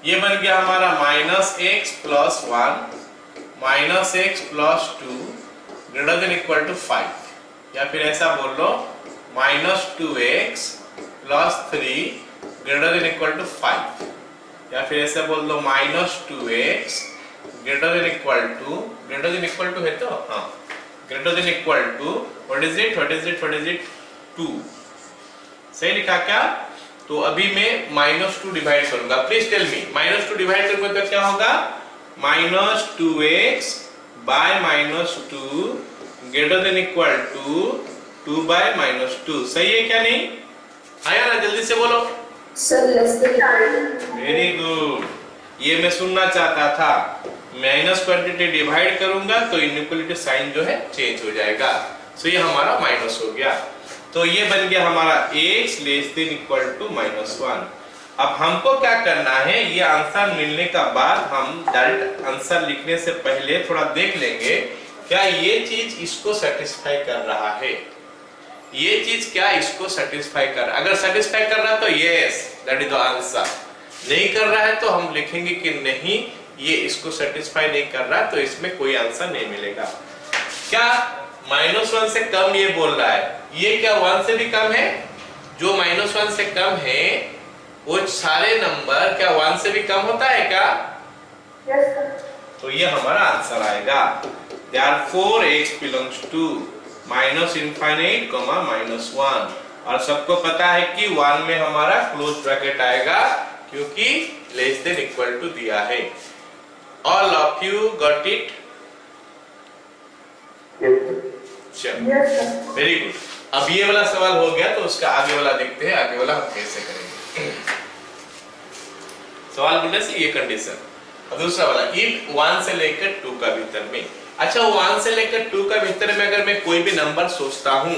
ये बन गया हमारा minus x plus 1 minus x plus 2 greater than equal to 5, या फिर ऐसा बोल लो minus 2x plus 3 greater than equal to 5, या फिर ऐसा बोल दो minus 2x greater than equal to, greater than equal to है तो हाँ, greater than equal to what is it 2, सही लिखा क्या। तो अभी मैं माइनस 2 डिवाइड करूंगा, please tell me, minus 2 divide करूंगा तो क्या होगा, minus 2x by minus 2 greater than equal to 2 by minus 2, सही है क्या नहीं, आया ना, जल्दी से बोलो sir less than. Very good, ये मैं सुनना चाहता था। माइनस क्वांटिटी डिवाइड करूंगा तो इनइक्वालिटी साइन जो है चेंज हो जाएगा, सो ये हमारा माइनस हो गया। तो ये बन गया हमारा x less than equal to -1। अब हमको क्या करना है, ये आंसर मिलने का बाद हम डायरेक्ट आंसर लिखने से पहले थोड़ा देख लेंगे क्या ये चीज इसको सेटिस्फाई कर रहा है, ये चीज क्या इसको सेटिस्फाई कर, अगर सेटिस्फाई कर रहा है तो yes that is the answer, नहीं कर रहा है तो हम लिखेंगे कि नहीं ये इसको सेटिस्फाई नहीं कर रहा, तो इसमें कोई आंसर नहीं मिलेगा। क्या -1 से कम ये बोल रहा है, ये क्या 1 से भी कम है, जो -1 से कम है वो सारे नंबर क्या 1 से भी कम होता है क्या? Yes, sir. तो ये हमारा आंसर आएगा। Therefore x belongs to -∞, -1, और सबको पता है कि 1 में हमारा क्लोज ब्रैकेट आएगा क्योंकि लेस देन इक्वल टू दिया है। All of you got it? चलो, Yes, sir. Very good. अब ये वाला सवाल हो गया तो उसका आगे वाला देखते हैं, आगे वाला हम कैसे करेंगे। सवाल बोलने से ये कंडीशन। अब दूसरा वाला, if 1 से लेकर 2 का भीतर में, अच्छा 1 से लेकर 2 का भीतर में अगर मैं कोई भी नंबर सोचता हूँ,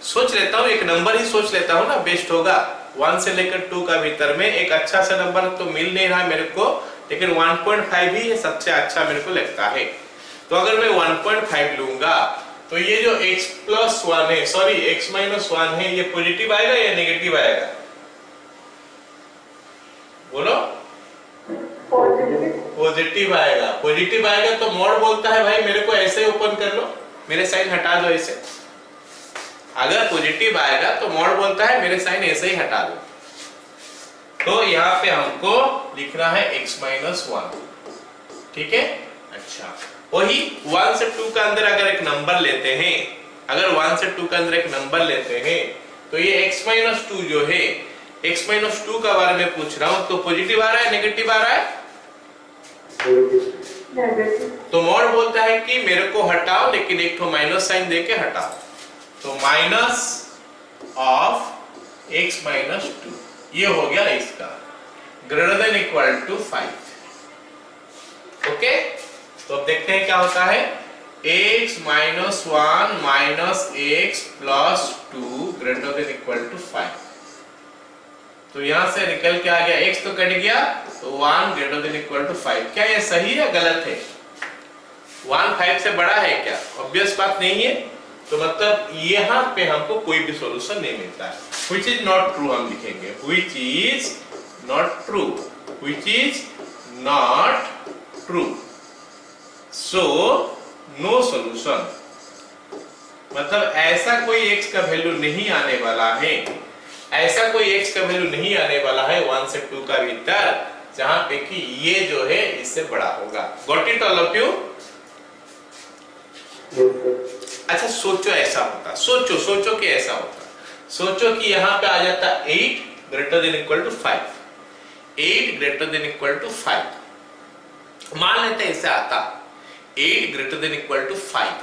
सोच लेता हूँ, एक नंबर ही सोच लेता हूँ ना, बेस्ट होगा। 1 से लेकर 2 का भीतर में एक अच्छा सा नंबर तो मिल नहीं रहा मेरे को, लेकिन 1.5 ही सबसे अच्छा मेरे को लगता है। तो अगर मैं 1.5 लूंगा तो ये जो x+1 है, सॉरी x-1 है, ये पॉजिटिव आएगा या नेगेटिव आएगा? बोलो। Positive. पॉजिटिव आएगा। पॉजिटिव आएगा तो मोड बोलता है भाई मेरे को ऐसे ओपन कर लो, मेरे साइन हटा दो ऐसे। अगर पॉजिटिव आएगा तो मोड बोलता है मेरे साइन ऐसे ही हटा दो। तो यहाँ पे हमको लिखना है x-1, ठीक है। अच्छा, वही 1 से 2 का अंदर अगर एक नंबर लेते हैं, अगर 1 से 2 का अंदर एक नंबर लेते हैं तो ये x-2 जो है, x-2 का बारे में पूछ रहा हूं, तो पॉजिटिव आ रहा है नेगेटिव आ रहा है? Negative. तो मोड बोलता है कि मेरे को हटाओ, लेकिन एक तो माइनस साइन देके हटाओ। तो माइनस ऑफ x-2 ये हो गया इसका, greater than equal to 5। Okay, तो अब देखते हैं क्या होता है। x-1 minus x+2 greater than equal to 5। तो यहां से निकल के आ गया, x तो कट गया, तो 1 ग्रेटर देन इक्वल टू 5। क्या ये सही है गलत है? 1 5 से बड़ा है क्या? ऑब्वियस बात नहीं है। तो मतलब यहां पे हमको कोई भी सॉल्यूशन नहीं मिलता है। व्हिच इज नॉट ट्रू हम लिखेंगे, which is not true, which is not true, so no solution. मतलब ऐसा कोई x का वैल्यू नहीं आने वाला है, ऐसा कोई x का वैल्यू नहीं आने वाला है 1 से 2 का भीतर जहां पे कि ये जो है इससे बड़ा होगा। Got it all of you? अच्छा सोचो ऐसा होता, सोचो कि ऐसा होता, सोचो कि यहां पे आ जाता 8 greater than equal to 5, 8 greater than equal to 5। मान लेते हैं ऐसे आता 8 ग्रेटर देन इक्वल टू 5,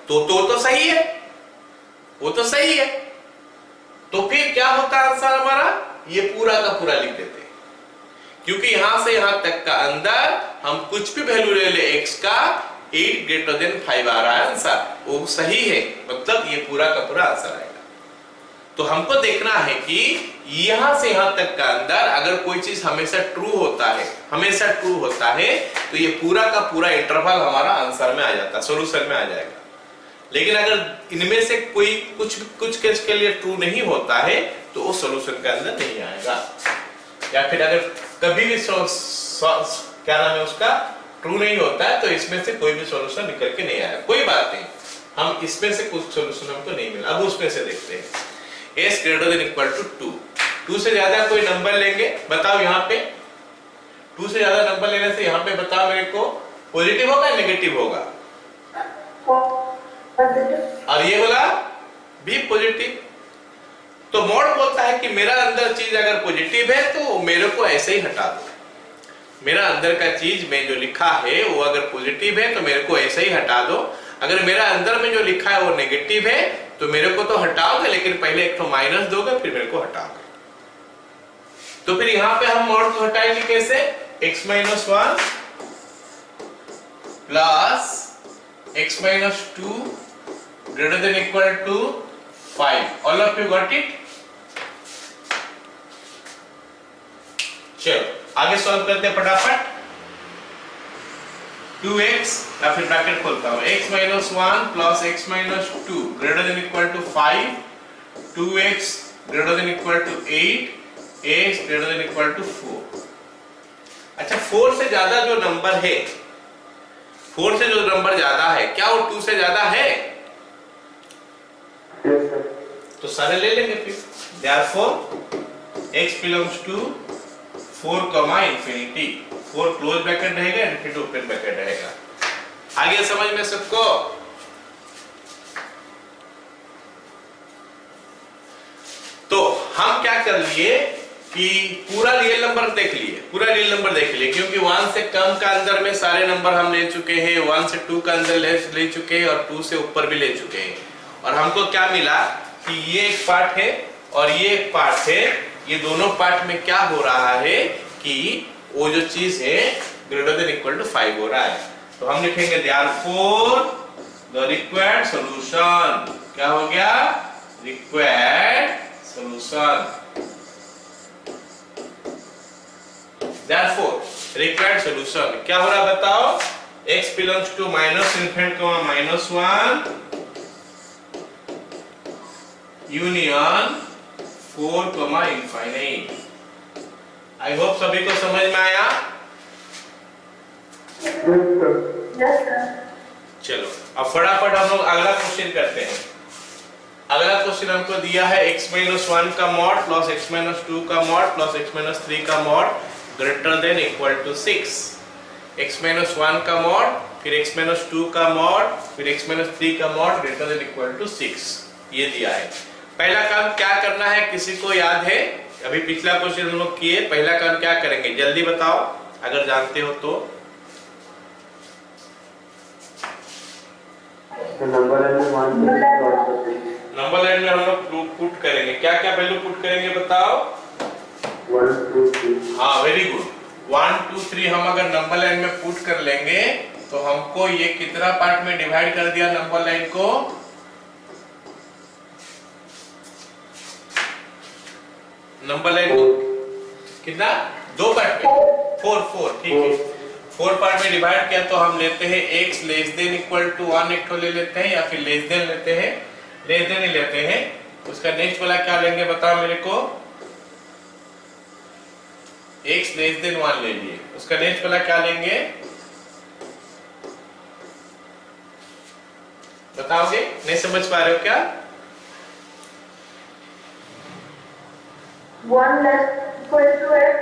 तो सही है, वो तो सही है। तो फिर क्या होता है आंसर हमारा, ये पूरा का पूरा लिख देते हैं, क्योंकि यहां से यहां तक का अंदर हम कुछ भी वैल्यू ले ले x का, 8 ग्रेटर देन 5 आ रहा है आंसर, वो सही है, मतलब ये पूरा का पूरा आंसर आएगा। तो हमको देखना है कि यहां से यहां तक का अंदर अगर कोई चीज हमेशा ट्रू होता है, हमेशा ट्रू होता है, तो ये पूरा का पूरा इंटरवल हमारा आंसर में आ जाता है, सॉल्यूशन में आ जाएगा। लेकिन अगर इनमें से कोई कुछ केस के लिए ट्रू नहीं होता है तो वो सॉल्यूशन के अंदर नहीं आएगा। या फिर अगर कभी भी क्या नाम है उसका, ट्रू नहीं होता है, तो इसमें से कोई भी सॉल्यूशन निकल के नहीं आया, कोई बात नहीं, हम इसमें से कुछ सॉल्यूशन हमको नहीं मिला। अब उसमें से देखते हैं, s greater than equal to 2 से ज्यादा कोई नंबर लेंगे, बताओ यहाँ पे 2 से ज्यादा नंबर लेने से यहाँ पे बताओ मेरे को पॉजिटिव होगा नेगेटिव होगा? Positive. और ये वाला भी पॉजिटिव। तो मोड बोलता है कि मेरा अंदर चीज अगर पॉजिटिव है तो मेरे को ऐसे ही हटा दो, मेरा अंदर का चीज में जो लिखा है वो अगर पॉजिटिव है तो मेरे को ऐसे ही हटा दो, अगर मेरा अंदर में जो लिखा है वो नेगेटिव है तो मेरे को तो हटाओगे, लेकिन पहले एक तो माइनस दोगे फिर मेरे को हटाओगे। तो फिर यहाँ पे हम मोड को हटाएंगे कैसे, x-1 plus x-2 greater than equal to 5 all of you got it. चलो आगे सॉल्व करते हैं फटाफट। 2x या फिर ब्रैकेट खोलता हूं, x minus 1 plus x minus 2 greater than equal to 5, 2x greater than equal to 8, x greater than equal to 4। अच्छा 4 से ज्यादा जो नंबर है, 4 से जो नंबर ज्यादा है, क्या वो 2 से ज्यादा है? Yes, sir. तो सारे ले लेंगे फिर। Therefore x belongs to 4 कमा इंफिनिटी, 4 क्लोज ब्रैकेट रहेगा, इंफिनिटी ओपन ब्रैकेट रहेगा। आगे समझ में सबको? तो हम क्या कर लिए कि पूरा रियल नंबर देख लिए, पूरा रियल नंबर देख लिए, क्योंकि 1 से कम का अंदर में सारे नंबर हम ले चुके हैं, 1 से 2 का अंदर ले चुके हैं और 2 से ऊपर भी ले चुके हैं। और हमको क्या मिला कि ये एक पार्ट है और ये एक पार्ट है, ये दोनों पार्ट में क्या हो रहा है कि वो जो चीज है ग्रेटर देन इक्वल टू 5 हो रहा है। तो हम लिखेंगे देयरफॉर द रिक्वायर्ड सॉल्यूशन, क्या हो गया? Required solution. Therefore required solution क्या हो रहा है बताओ? x belongs to minus infinity minus 1 union 4 infinite। I hope सभी को समझ में आया। Yes, sir. Yes, sir. चलो अब फटाफट हम लोग अगला क्वेश्चन करते हैं। अगला क्वेश्चन हमको दिया है x minus 1 का मॉड प्लस x minus 2 का मॉड प्लस x minus 3 का mod greater than equal to 6। x minus 1 का मॉड, फिर x minus 2 का मॉड, फिर x minus 3 का mod greater than equal to 6, ये दिया है। पहला काम क्या करना है, किसी को याद है? अभी पिछला क्वेश्चन हम लोग किए, पहला काम क्या करेंगे जल्दी बताओ अगर जानते हो तो। तो नंबर लाइन में 1 2 प्लॉट करते हैं। नंबर लाइन में हम लोग पुट करेंगे, क्या क्या वैल्यू पुट करेंगे बताओ? 1 2 3। हाँ वेरी गुड। 1 2 3 हम अगर नंबर लाइन में पुट कर लेंगे तो हमको ये कितना पार्ट में डिवाइड कर दिया नंबर लाइन को? नंबर लाइन को कितना? 2 पार्ट में, 4 ठीक है। 4 पार्ट में डिवाइड किया तो हम लेते हैं x less than equal to 1 एक तो ले लेते हैं, या फिर लेस देन लेते हैं, लेस देन ही लेते हैं। उसका नेक्स्ट वाला क्या लेंगे बताओ मेरे को? x लेस देन 1 ले लिए, उसका नेक्स्ट वाला क्या लेंगे बताओगे? नहीं समझ पा रहे हो क्या? 1 less equal to x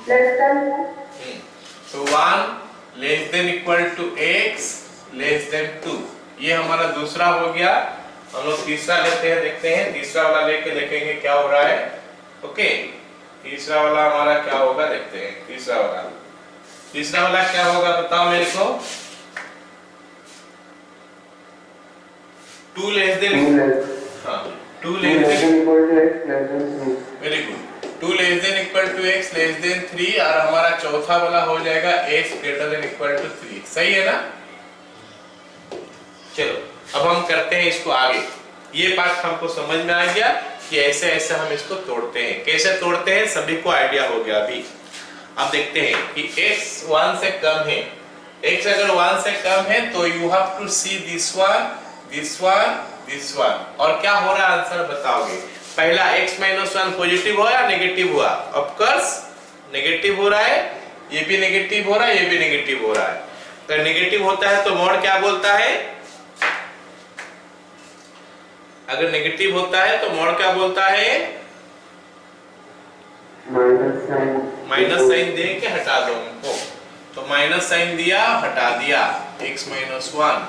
less than 2. तो 1 less than equal to x less than 2, ये हमारा दूसरा हो गया। हम लोग तीसरा लेते हैं, देखते हैं तीसरा वाला लेके देखेंगे क्या हो रहा है। ओके तीसरा वाला हमारा क्या होगा देखते हैं। तीसरा वाला क्या होगा बताओ मेरे को? 2 लेस देन, हाँ 2 less than equal to x less than 3। Very good. 2 less than equal to x less than 3 और हमारा चौथा वाला हो जाएगा x greater than equal to 3, सही है ना? चलो अब हम करते हैं इसको आगे। ये पार्ट हमको समझ में आ गया कि ऐसे ऐसे हम इसको तोड़ते हैं, कैसे तोड़ते हैं सभी को आइडिया हो गया अभी। अब देखते हैं कि x 1 से कम है, x अगर 1 से कम है तो you have to see this one, this one, this one. और क्या हो रहा है आंसर बताओगे? पहला x minus 1 पॉजिटिव हुआ या नेगेटिव हुआ? ऑफ कोर्स नेगेटिव हो रहा है, ये भी नेगेटिव हो रहा है, ये भी नेगेटिव हो रहा है। अगर नेगेटिव होता है तो मॉड क्या बोलता है? अगर नेगेटिव होता है तो मॉड क्या बोलता है? माइनस साइन दे के हटा दो हमको, तो माइनस साइन दिया हटा दिया, x minus 1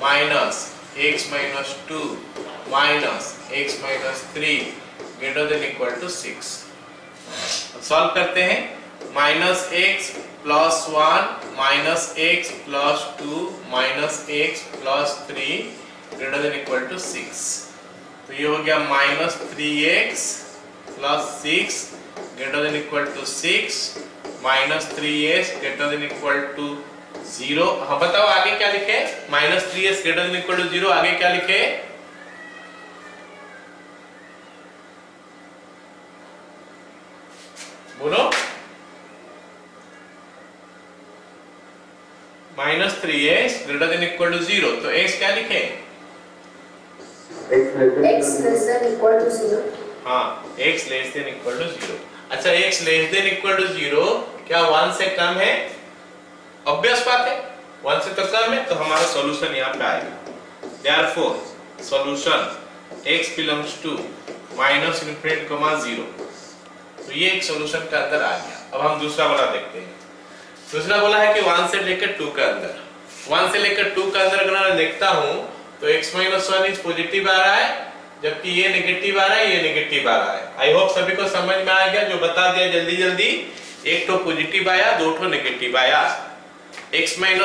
minus x minus 2 minus x minus 3 greater than equal to 6। Solve करते हैं। Minus x plus 1 minus x plus 2 minus x plus 3 greater than equal to 6। तो ये हो गया minus 3x plus 6 greater than equal to 6 minus 3s greater than equal to 0। हाँ बताओ आगे क्या लिखे? Minus 3s greater than equal to 0, आगे क्या लिखे? बोलो। -3x greater than equal to 0, तो x क्या लिखें? x less than equal to 0. हाँ, x less than equal to 0। अच्छा, x less than equal to 0 क्या 1 से कम है? ऑब्वियस बात है, 1 से तो कम है, तो हमारा सॉल्यूशन यहाँ पे आएगा। Therefore solution x belongs to -∞, 0। तो ये एक सॉल्यूशन के अंदर आ गया। अब हम दूसरा वाला देखते हैं। दूसरा बोला है कि 1 से लेकर 2 के अंदर, 1 से लेकर 2 के अंदर अगर मैं देखता हूं तो x - 1 इज पॉजिटिव आ रहा है, जबकि ये नेगेटिव आ रहा है, ये नेगेटिव आ रहा है। आई होप सभी को समझ में आ गया जो बता दिया जल्दी जल्दी। एक तो पॉजिटिव आया, दो तो नेगेटिव आया। x - 1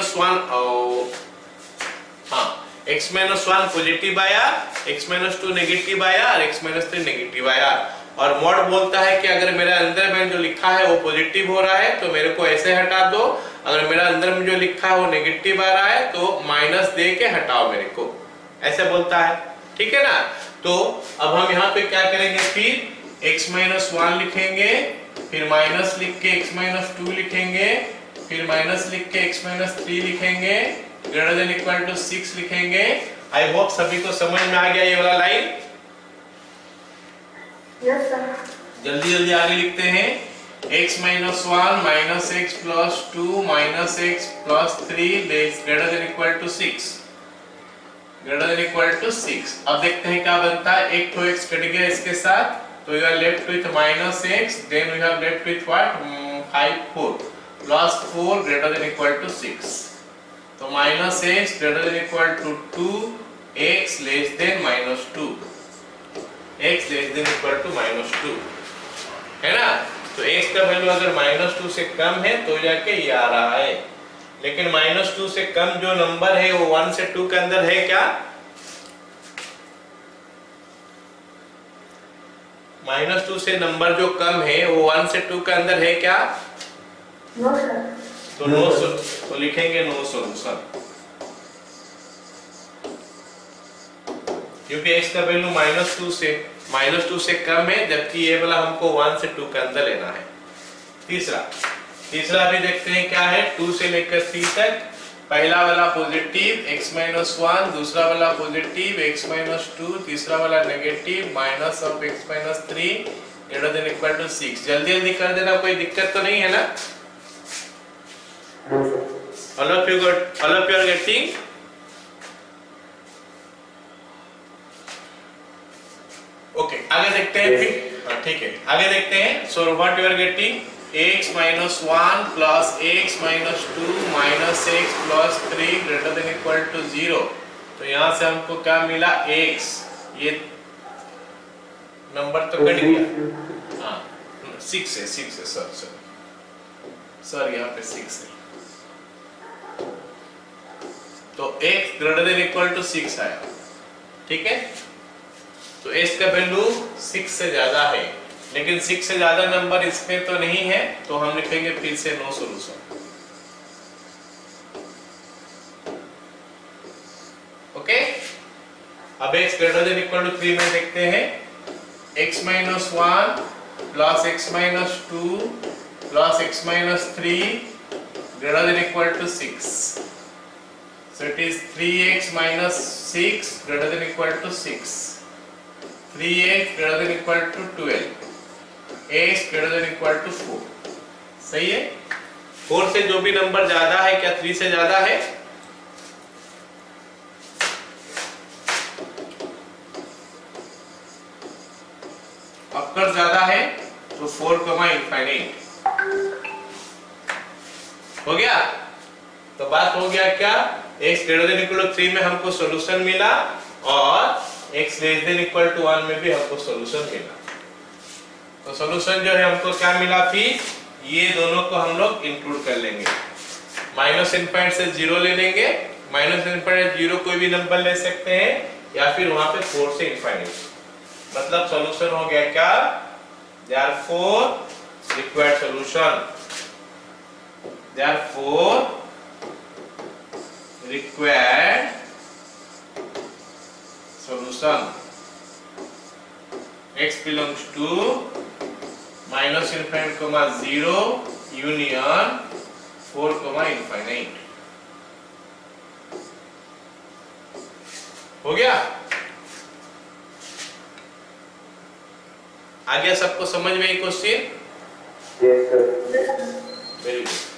हाँ, x - 1 पॉजिटिव आया, x - 2 नेगेटिव आया और x - 3 नेगेटिव आया। और मॉड बोलता है कि अगर मेरे अंदर में जो लिखा है वो पॉजिटिव हो रहा है तो मेरे को ऐसे हटा दो, अगर मेरा अंदर में जो लिखा है वो नेगेटिव आ रहा है तो माइनस दे के हटाओ मेरे को, ऐसे बोलता है। ठीक है ना? तो अब हम यहाँ पे क्या करेंगे, फिर x - 1 लिखेंगे, फिर माइनस लिख के x - 2 लिखेंगे, फिर माइनस लिख के x - 3 लिखेंगे, ग्रेटर देन इक्वल टू 6 लिखेंगे। आई होप सभी को समझ में आ गया ये वाला लाइन। Yes sir. जल्दी जल्दी आगे लिखते हैं। x - 1 -x + 2 -x + 3 greater than equal to 6, greater than equal to 6। अब देखते हैं क्या बनता है। एक तो x कट गया इसके साथ, तो you are left with -x, then we have left with what 5 4 + 4 greater than equal to 6। तो -x greater than equal to 2, x less than -2, x less than equal to -2, है ना? तो x का value अगर -2 से कम है तो जाके ये आ रहा है, लेकिन -2 से कम जो नंबर है वो 1 से 2 के अंदर है क्या? -2 से नंबर जो कम है वो 1 से 2 के अंदर है क्या? No sir. तो नो, तो लिखेंगे नो सॉल्यूशन, क्योंकि x का वैल्यू -2 से कम है, जबकि ये वाला हमको 1 से 2 के अंदर लेना है। तीसरा भी देखते हैं क्या है। 2 से लेकर 3 तक, पहला वाला पॉजिटिव x - 1, दूसरा वाला पॉजिटिव x - 2, तीसरा वाला negative -(x - 3) greater than equal to 6। जल्दी जल्दी कर देना, कोई दिक्कत तो नहीं है ना? No sir. all of you are getting? Okay, आगे देखते हैं फिर। हाँ ठीक है, आगे देखते हैं। So what you are getting, x - 1 + x - 2 -x + 3 greater than equal to 0। तो यहाँ से हमको क्या मिला, x, ये नंबर तो कट गया। हाँ 6 है सर यहाँ पे 6 है। तो x greater than equal to 6 आया। ठीक है, तो s का वैल्यू 6 से ज्यादा है, लेकिन 6 से ज्यादा नंबर इसमें तो नहीं है, तो हम लिखेंगे फिर से नो सॉल्यूशन। ओके, अब x greater than equal to 3 में देखते हैं। x - 1 + x - 2 + x - 3 greater than equal to 6। So it is 3x - 6 greater than equal to 6, 3x greater than equal to 12, x greater than equal to 4। सही है? 4 से जो भी number ज्यादा है, क्या 3 से ज्यादा है? अगर ज्यादा है तो 4, हो गया। तो बात हो गया क्या, x greater than equal to 3 में हमको सॉल्यूशन मिला और x less than equal to 1 में भी हमको सॉल्यूशन मिला। तो सॉल्यूशन जो है हमको क्या मिला, फिर ये दोनों को हम लोग इंक्लूड कर लेंगे। -∞ से 0 ले लेंगे, -∞ से 0 कोई भी नंबर ले सकते हैं, या फिर वहां पे 4 से ∞। मतलब सॉल्यूशन हो गया क्या, therefore required solution, therefore required solution, x belongs to minus infinite comma 0 union 4 comma infinite. हो गया? आ गया सबको समझ में ये question? Yes, sir. Very good.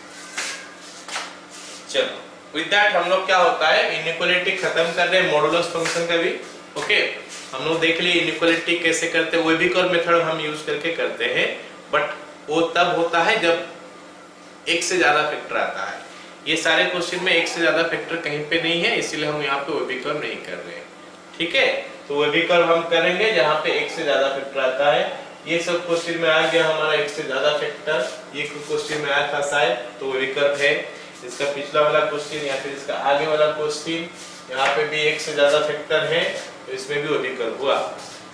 चलो विद दैट हम लोग क्या होता है, इनइक्वालिटी खत्म कर रहे हैं मॉडुलस फंक्शन का भी। ओके, हम लोग देख लिए इनइक्वालिटी कैसे करते हैं, वेबिकर मेथड हम यूज करके करते हैं, बट वो तब होता है जब एक से ज्यादा फैक्टर आता है। ये सारे क्वेश्चन में एक से ज्यादा फैक्टर कहीं पे नहीं है, इसीलिए हम यहाँ पे वेबिकर नहीं कर रहे हैं। ठीक है, तो वेबिकर हम करेंगे जहाँ पे एक से ज्यादा फैक्टर आता है। ये सब क्वेश्चन में आ गया हमारा एक से ज्यादा फैक्टर, ये क्वेश्चन में आया था शायद, तो वेबिकर है। इसका पिछला वाला क्वेश्चन या फिर इसका आगे वाला क्वेश्चन, यहाँ पे भी एक से ज्यादा फैक्टर है, तो इसमें भी वेबिकर हुआ।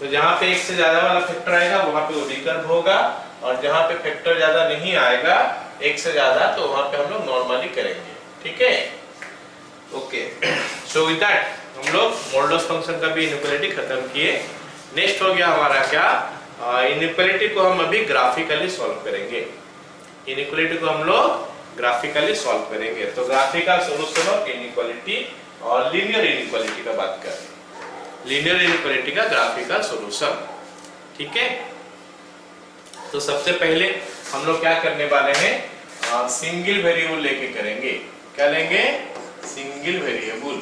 तो जहाँ पे एक से ज्यादा वाला फैक्टर आएगा वहाँ पे वेबिकर होगा, और जहाँ पे फैक्टर ज्यादा नहीं आएगा एक से ज्यादा, तो वहाँ पे हम लोग नॉर्मली करेंगे। ठीक है, ओके। सो विद दैट हम लोग मॉडुलस फंक्शन का भी इनइक्वालिटी खत्म किए। नेक्स्ट हो गया हमारा क्या, इनइक्वालिटी को हम अभी ग्राफिकली सॉल्व करेंगे। इनइक्वालिटी को हम लोग ग्राफिकली सॉल्व करेंगे। तो ग्राफिकल सॉल्यूशन ऑफ इनइक्वालिटी और लीनियर इनइक्वालिटी का बात कर रहे हैं, लीनियर इनइक्वालिटी का ग्राफिकल सॉल्यूशन। ठीक है, तो सबसे पहले हम लोग क्या करने वाले हैं, सिंगल वेरिएबल लेके करेंगे। क्या लेंगे? Single variable.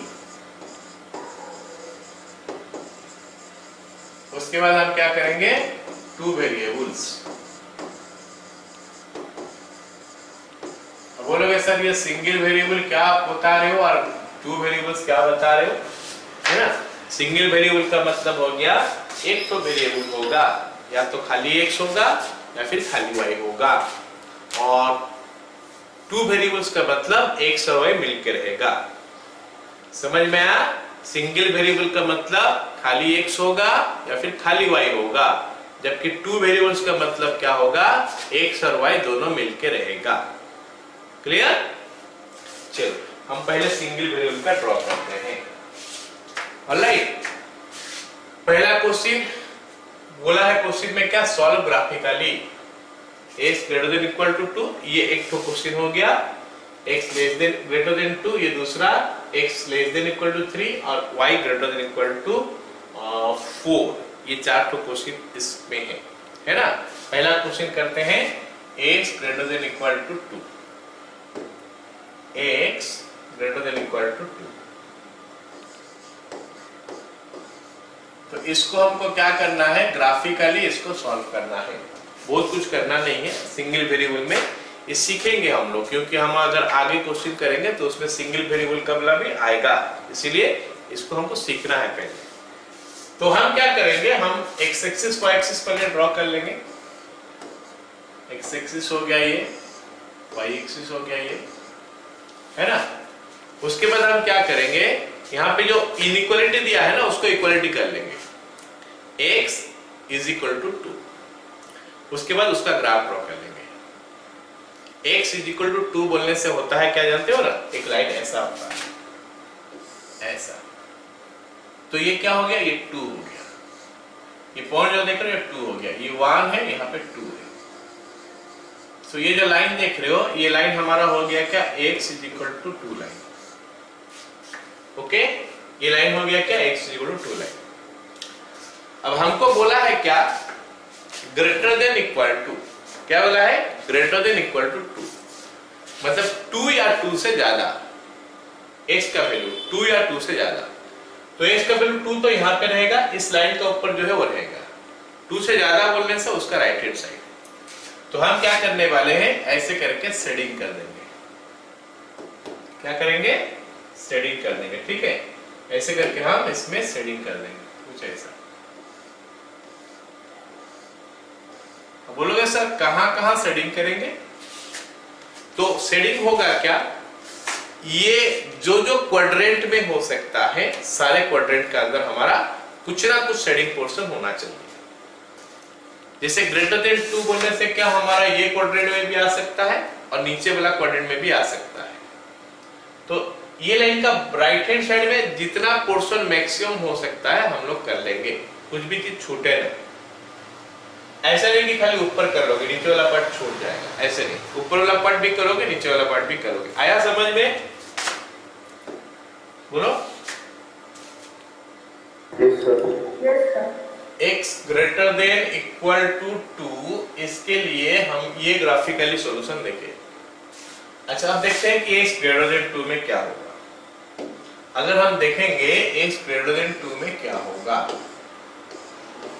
उसके बाद हम क्या करेंगे, टू वेरिएबल्स। बोलोगे सर ये सिंगल वेरिएबल क्या आप बता रहे हो और टू वेरिएबल्स क्या बता रहे हो, है ना। सिंगल वेरिएबल का मतलब हो गया एक तो वेरिएबल होगा, या तो खाली x होगा या फिर खाली y होगा, और टू वेरिएबल्स का मतलब x और y मिलकर रहेगा। समझ में आया? सिंगल वेरिएबल का मतलब खाली x होगा या फिर खाली y होगा, जबकि टू वेरिएबल्स का मतलब क्या होगा, x और y दोनों मिलकर रहेगा। क्लियर? चलो हम पहले सिंगल वेरिएबल का ड्रॉ करते हैं। ऑलराइट, पहला क्वेश्चन बोला है, क्वेश्चन में क्या, solve graphically x greater than equal to 2, ये एक तो क्वेश्चन हो गया। x less than greater than 2 ये दूसरा, x less than equal to 3 और y greater than equal to 4, ये चार तो क्वेश्चन इसमें है ना। पहला क्वेश्चन करते हैं, x greater than equal to 2, x greater than equal to 2। तो इसको हमको क्या करना है, ग्राफिकली इसको सॉल्व करना है। बहुत कुछ करना नहीं है सिंगल वेरिएबल में, ये सीखेंगे हम लोग, क्योंकि हम अगर आगे क्वेश्चन करेंगे तो उसमें सिंगल वेरिएबल का मतलब भी आएगा, इसीलिए इसको हमको सीखना है पहले। तो हम क्या करेंगे, हम x एक्सिस y एक्सिस पहले ड्रॉ कर लेंगे। x एक्सिस हो गया ये, y एक्सिस हो गया ये, है ना। उसके बाद हम क्या करेंगे, यहाँ पे जो इनइक्वालिटी दिया है ना उसको इक्वालिटी कर लेंगे, x इज इक्वल टू 2। उसके बाद उसका ग्राफ ड्रॉ कर लेंगे। x इज इक्वल टू 2 बोलने से होता है क्या जानते हो ना, एक लाइन ऐसा होता है, ऐसा। तो ये क्या हो गया, ये 2 हो गया, ये पॉइंट जो देख रहे हो 2 हो गया, ये 1 है, यहाँ पे 2 है। तो ये जो लाइन देख रहे हो, ये लाइन हमारा हो गया क्या, x is equal to 2 line. Okay, ये लाइन हो गया क्या, x is equal to 2 line. अब हमको बोला है क्या, ग्रेटर देन इक्वल टू, क्या बोला है, ग्रेटर देन इक्वल टू 2, मतलब 2 या 2 से ज्यादा, x का वैल्यू 2 या 2 से ज्यादा। तो x का वैल्यू 2 तो यहाँ पे रहेगा, इस लाइन का ऊपर जो है वो रहेगा, 2 से ज्यादा बोलने से उसका राइट हैंड साइड। तो हम क्या करने वाले हैं, ऐसे करके शेडिंग कर देंगे। क्या करेंगे, शेडिंग कर देंगे। ठीक है, ऐसे करके हम इसमें शेडिंग कर देंगे, कुछ ऐसा। बोलोगे सर कहां कहां शेडिंग करेंगे, तो शेडिंग होगा क्या, ये जो जो क्वाड्रेंट में हो सकता है, सारे क्वाड्रेंट का अंदर हमारा कुछ ना कुछ शेडिंग पोर्शन होना चाहिए। जैसे ग्रेटर देन 2 बोलने से क्या, हमारा ये क्वाड्रेंट में भी आ सकता है और नीचे वाला क्वाड्रेंट में भी आ सकता है। तो ये लाइन का राइट हैंड साइड में जितना पोर्शन मैक्सिमम हो सकता है हम लोग कर लेंगे, कुछ भी चीज छूटे नहीं। ऐसा नहीं कि खाली ऊपर कर लोगे नीचे वाला पार्ट छूट जाएगा, ऐसे नहीं, ऊपर वाला पार्ट भी करोगे नीचे वाला पार्ट भी करोगे। आया समझ में? बोलो। Yes, sir. Yes, sir. x greater than equal to 2, इसके लिए हम ये ग्राफिकली सॉल्यूशन देखें। अच्छा, अब देखते हैं कि x ग्रेटर देन 2 में क्या होगा। अगर हम देखेंगे x ग्रेटर देन 2 में क्या होगा,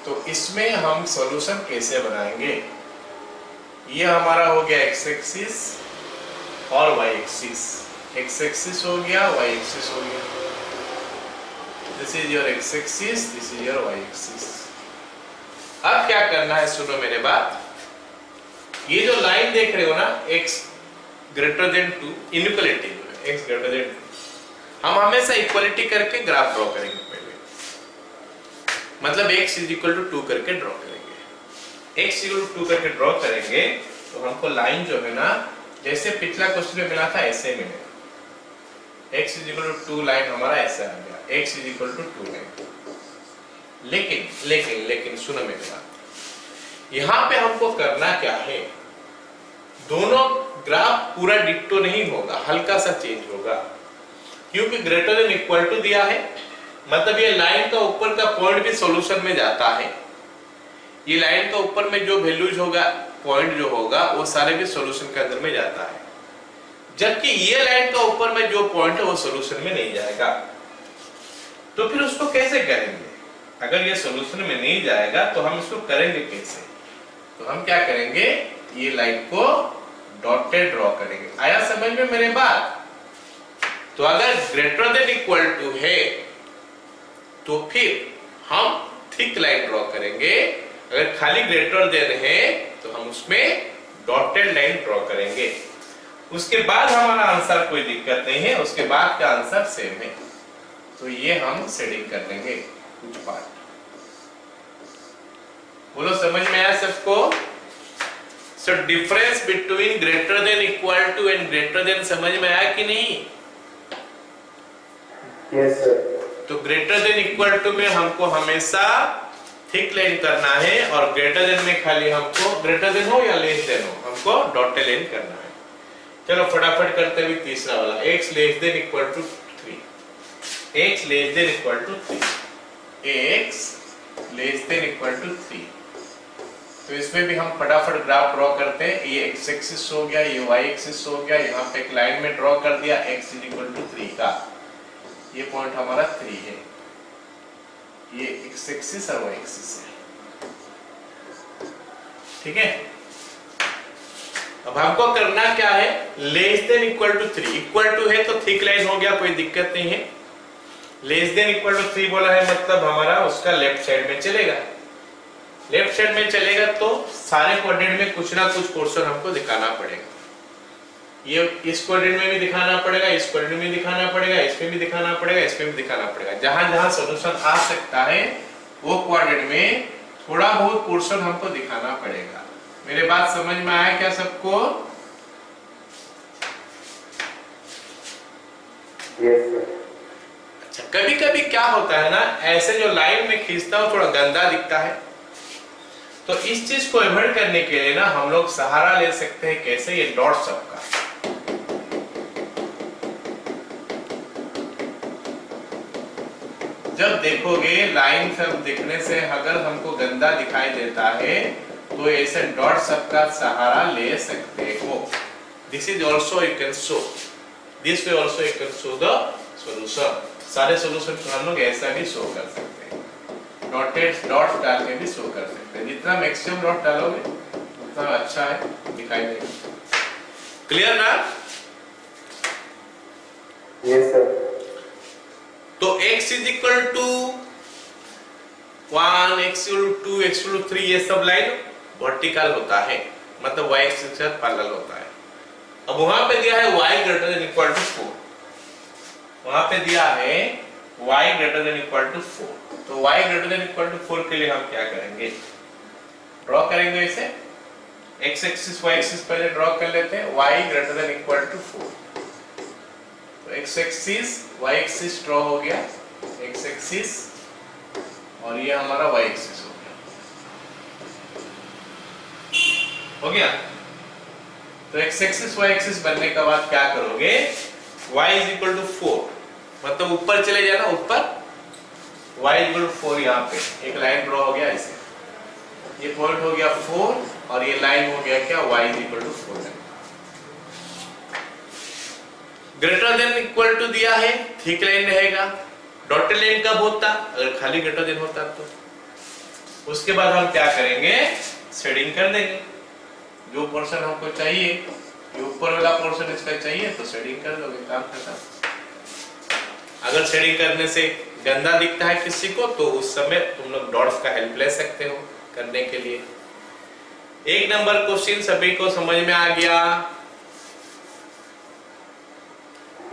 तो इसमें हम सॉल्यूशन कैसे बनाएंगे। ये हमारा हो गया x एक्सिस और y एक्सिस, x एक्सिस हो गया, y एक्सिस हो गया। This is your x axis, this is your y axis. अब क्या करना है, सुनो मेरे बात। ये जो लाइन देख रहे हो ना x ग्रेटर देन 2, इनइक्वालिटी है, x ग्रेटर देन 2, हम हमेशा इक्वालिटी करके ग्राफ ड्रॉ करेंगे पहले, मतलब x इज इक्वल टू 2 करके ड्रॉ करेंगे। x इक्वल टू 2 करके ड्रॉ करेंगे तो हमको लाइन जो है ना, जैसे पिछला क्वेश्चन में मिला था ऐसे मिलेगा। x is equal to 2 line हमारा ऐसा आ गया, x is equal to 2 line. लेकिन लेकिन लेकिन सुनो मेरी बात, यहां पे हमको करना क्या है, दोनों ग्राफ पूरा डिट्टो नहीं होगा, हल्का सा चेंज होगा, क्योंकि ग्रेटर देन इक्वल टू दिया है, मतलब ये लाइन का ऊपर का पॉइंट भी सॉल्यूशन में जाता है। ये लाइन का ऊपर में जो वैल्यूज होगा, पॉइंट जो होगा, वो सारे भी सॉल्यूशन के अंदर में जाता है, जबकि ये लाइन का ऊपर में जो पॉइंट है वो सॉल्यूशन में नहीं जाएगा। तो फिर उसको कैसे करेंगे? अगर ये सॉल्यूशन में नहीं जाएगा तो हम इसको करेंगे कैसे? तो हम क्या करेंगे, ये लाइन को डॉटेड ड्रॉ करेंगे। आया समझ में मेरे बात? तो अगर ग्रेटर देन इक्वल टू है तो फिर हम थिक लाइन ड्रॉ करेंगे, अगर खाली ग्रेटर देन है तो हम उसमें डॉटेड लाइन ड्रॉ करेंगे। उसके बाद हमारा आंसर कोई दिक्कत नहीं है, उसके बाद का आंसर सेम है। तो ये हम शेडिंग कर लेंगे कुछ पार्ट। बोलो समझ में आया सबको? So difference between greater than equal to and greater than समझ में आया कि नहीं? Yes, sir. तो ग्रेटर देन इक्वल टू में हमको हमेशा थिक लाइन करना है, और ग्रेटर देन में खाली हमको, ग्रेटर देन हो या लेस देन हो, हमको डॉटेड लाइन करना है। चलो फटाफट करते हुए तीसरा वाला, x less than equal to 3, x less than equal to 3, x less than equal to 3। तो इसमें भी हम फटाफट ग्राफ ड्रॉ करते हैं। ये x एक्सिस हो गया, ये y एक्सिस हो गया, यहाँ पे एक लाइन में ड्रॉ कर दिया x इज इक्वल टू 3 का, ये पॉइंट हमारा 3 है, ये x एक्सिस और y एक्सिस है, ठीक है। अब हमको करना क्या है, less than equal to 3, equal to है तो थिक लाइन हो गया, कोई दिक्कत नहीं है। लेस देन इक्वल टू 3 बोला है, मतलब हमारा उसका लेफ्ट साइड में चलेगा। लेफ्ट साइड में चलेगा तो सारे क्वाड्रेंट में कुछ ना कुछ पोर्शन हमको दिखाना पड़ेगा। ये इस क्वाड्रेंट में भी दिखाना पड़ेगा, इस क्वाड्रेंट में दिखाना पड़ेगा, इसमें भी दिखाना पड़ेगा, इसमें भी दिखाना पड़ेगा। जहां जहां सॉल्यूशन आ सकता है वो क्वाड्रेंट में थोड़ा बहुत पोर्शन हमको दिखाना पड़ेगा। मेरे बात समझ में आया क्या सबको? Yes, sir. अच्छा, कभी कभी क्या होता है ना, ऐसे जो लाइन में खींचता हूं थोड़ा गंदा दिखता है, तो इस चीज को अवॉइड करने के लिए ना हम लोग सहारा ले सकते हैं, कैसे, ये डॉट सब का। जब देखोगे लाइन सब दिखने से अगर हमको गंदा दिखाई देता है तो ऐसे डॉट सब का सहारा ले सकते हो। This is also you can show, this way also you can show the solution. सारे सॉल्यूशन को हम लोग ऐसा भी शो कर सकते हैं, डॉटेड डॉट्स डाल के भी शो कर सकते हैं। जितना मैक्सिमम डॉट डालोगे उतना अच्छा है, दिखाई देगा। क्लियर ना? Yes, sir. तो x is equal to 1, x equal to 2, x equal to 3, ये सब लाइन वर्टिकल होता है, मतलब y एक्सिस के साथ पैरेलल होता है। अब वहां पे दिया है y greater than equal to 4, वहां पे दिया है y greater than equal to 4। तो y greater than equal to 4 के लिए हम क्या करेंगे, ड्रॉ करेंगे इसे, x एक्सिस y एक्सिस पहले ड्रॉ कर लेते हैं, y greater than equal to 4। तो x axis y axis draw हो गया, x एक्सिस, और ये हमारा y एक्सिस हो गया। हो गया। तो x एक्सिस y एक्सिस बनने के बाद क्या करोगे, y इज इक्वल टू 4, मतलब ऊपर चले जाना, ऊपर y इज इक्वल टू 4, यहाँ पे एक लाइन ड्रॉ हो गया ऐसे, ये पॉइंट हो गया 4 और ये लाइन हो गया क्या, y is equal to 4। Greater than equal to दिया है, थिक लाइन रहेगा। डॉटेड लाइन कब होता, अगर खाली ग्रेटर देन होता तो। उसके बाद हम क्या करेंगे, शेडिंग कर देंगे। जो पोर्शन हमको चाहिए, ये ऊपर वाला पोर्शन इसका चाहिए तो शेडिंग कर दोगे, काम खत्म। अगर शेडिंग करने से गंदा दिखता है किसी को तो उस समय तुम लोग डॉट्स का हेल्प ले सकते हो करने के लिए। एक नंबर क्वेश्चन सभी को समझ में आ गया?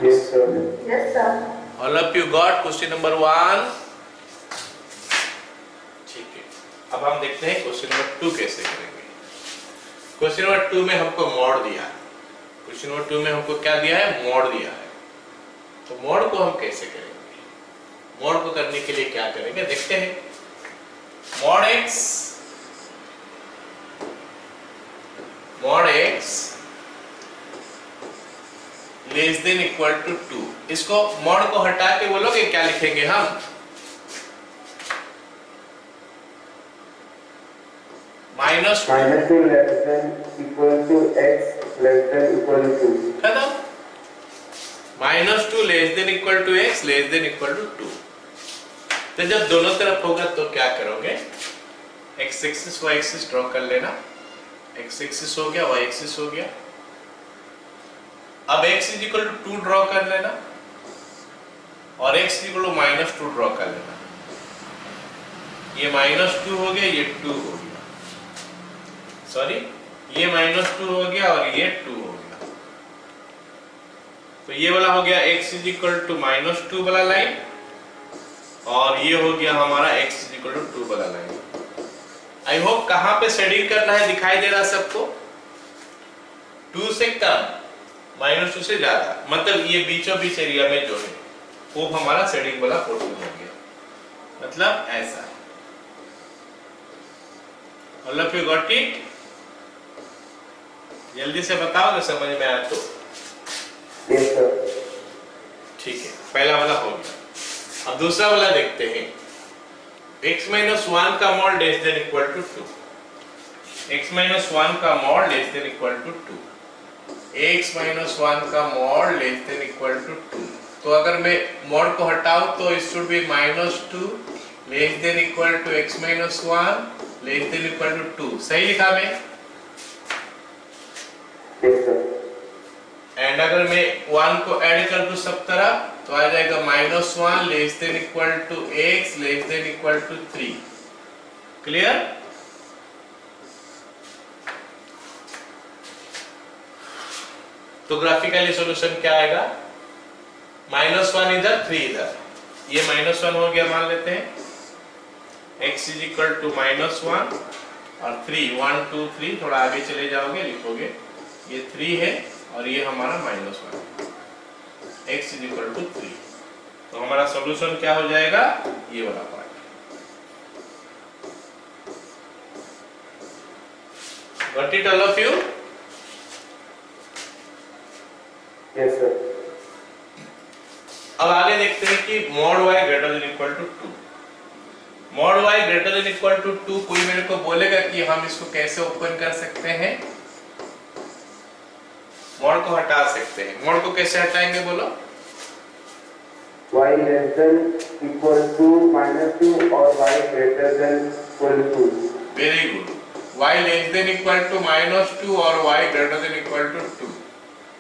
Yes, sir. Yes, sir. All of you got question number 1? ठीक है, अब हम देखते हैं क्वेश्चन नंबर 2 कैसे करेंगे। क्वेश्चन नंबर 2 में हमको मोड दिया है। क्वेश्चन नंबर 2 में हमको क्या दिया है, मोड दिया है। तो मोड को हम कैसे करेंगे, मोड को करने के लिए क्या करेंगे देखते हैं। Mod x less than equal to 2। इसको मोड को हटा के बोलोगे क्या लिखेंगे हम, minus -2 less than equal to x less than equal to 2. खत्म। -2 less than equal to x less than equal to 2। तो जब दोनों तरफ होगा तो क्या करोगे, x axis y axis draw कर लेना। x एक्सिस हो गया, y एक्सिस हो गया। अब x is equal to 2 draw कर लेना और x is equal to -2 draw कर लेना। ये -2 हो गया, ये 2 हो गया, सॉरी ये -2 हो गया और ये 2 हो गया। तो ये वाला हो गया x इज इक्वल टू -2 वाला लाइन और ये हो गया हमारा x इज इक्वल टू 2 वाला लाइन। आई होप कहां पे शेडिंग करना है दिखाई दे रहा सबको। 2 से कम, -2 से ज्यादा, मतलब ये बीचों बीच एरिया में जो है वो हमारा शेडिंग वाला पोर्शन हो गया, मतलब ऐसा। All of you got it? जल्दी से बताओ ना समझ में आया तो। Yes, sir. ठीक है, पहला वाला हो गया। अब दूसरा वाला देखते हैं। x - 1 का mod less than equal to 2। x - 1 का mod less than equal to 2। x - 1 का mod less than equal to 2। तो अगर मैं मॉड को हटाऊं तो it should be -2 less than equal to x - 1 less than equal to 2। सही लिखा मैं? Yes, sir. एंड अगर मैं 1 को ऐड कर दूं सब तरफ तो आ जाएगा -1 less than equal to x less than equal to 3। Clear? तो ग्राफिकली सॉल्यूशन क्या आएगा, -1 इधर 3 इधर, ये -1 हो गया मान लेते हैं। x इज इक्वल टू -1 और 3, 1 2 3, थोड़ा आगे चले जाओगे लिखोगे ये 3 है और ये हमारा -1, x इज इक्वल टू 3। तो हमारा सॉल्यूशन क्या हो जाएगा, ये वाला part. Got it all of you? Yes, sir. अब आगे देखते हैं कि mod y greater than equal to 2। mod y greater than equal to 2, कोई मेरे को बोलेगा कि हम इसको कैसे ओपन कर सकते हैं? मॉड को हटा सकते हैं। मॉड को कैसे हटाएंगे बोलो? Y less than equal to -2 और y greater than equal to 2. Very good. y less than equal to -2 और y greater than equal to 2।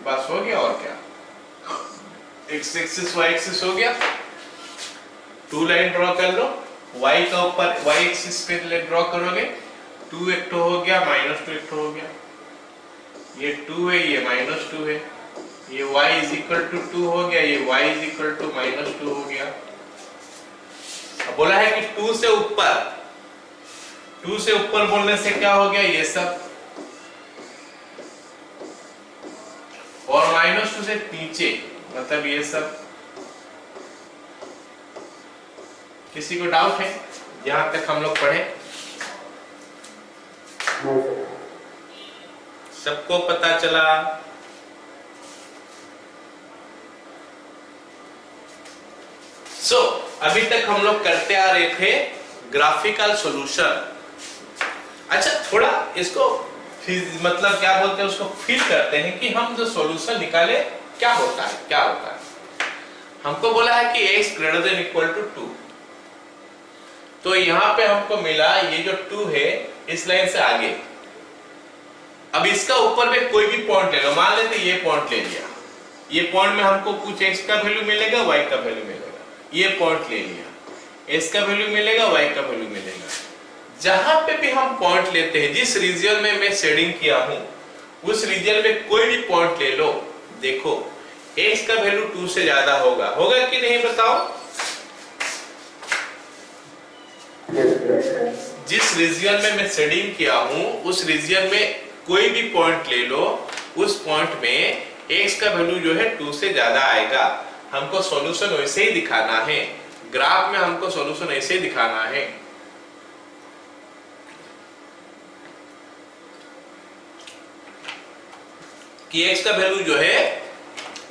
बस हो गया, और क्या? x एक्सिस y एक्सिस हो गया। 2 लाइन ड्रॉ कर लो, y का ऊपर y एक्सिस पे ड्रॉ करोगे, 2 एक तो हो गया, -2 एक तो हो गया। ये 2 है, ये -2 है, ये y इज इक्वल टू 2 हो गया, ये y इज इक्वल टू -2 हो गया। अब बोला है कि 2 से ऊपर बोलने से क्या हो गया, ये सब, और -2 से नीचे मतलब ये सब। किसी को डाउट है यहां तक हम लोग पढ़े? No, sir. सबको पता चला? अभी तक हम लोग करते आ रहे थे ग्राफिकल सॉल्यूशन। अच्छा, थोड़ा इसको मतलब क्या बोलते हैं, उसको फील करते हैं कि हम जो सॉल्यूशन निकाले क्या होता है। हमको बोला है कि x greater than equal to 2, तो यहाँ पे हमको मिला ये जो 2 है इस लाइन से आगे। अब इसका ऊपर में कोई भी पॉइंट ले लो, मान लेते ये पॉइंट ले लिया, ये पॉइंट में हमको कुछ x का वैल्यू मिलेगा, y का वैल्यू मिलेगा। ये पॉइंट ले लिया, x का वैल्यू मिलेगा, y का वैल्यू मिलेगा। जहां पे भी हम पॉइंट लेते हैं, जिस रीजन में मैं शेडिंग किया हूं उस रीजन में कोई भी पॉइंट ले लो, देखो x का वैल्यू 2 से ज्यादा होगा कि नहीं, बताओ? जिस रीजन में मैं शेडिंग किया हूं उस रीजन में कोई भी पॉइंट ले लो, उस पॉइंट में x का वैल्यू जो है 2 से ज्यादा आएगा। हमको सॉल्यूशन वैसे ही दिखाना है, ग्राफ में हमको सॉल्यूशन ऐसे ही दिखाना है। कि x का वैल्यू जो है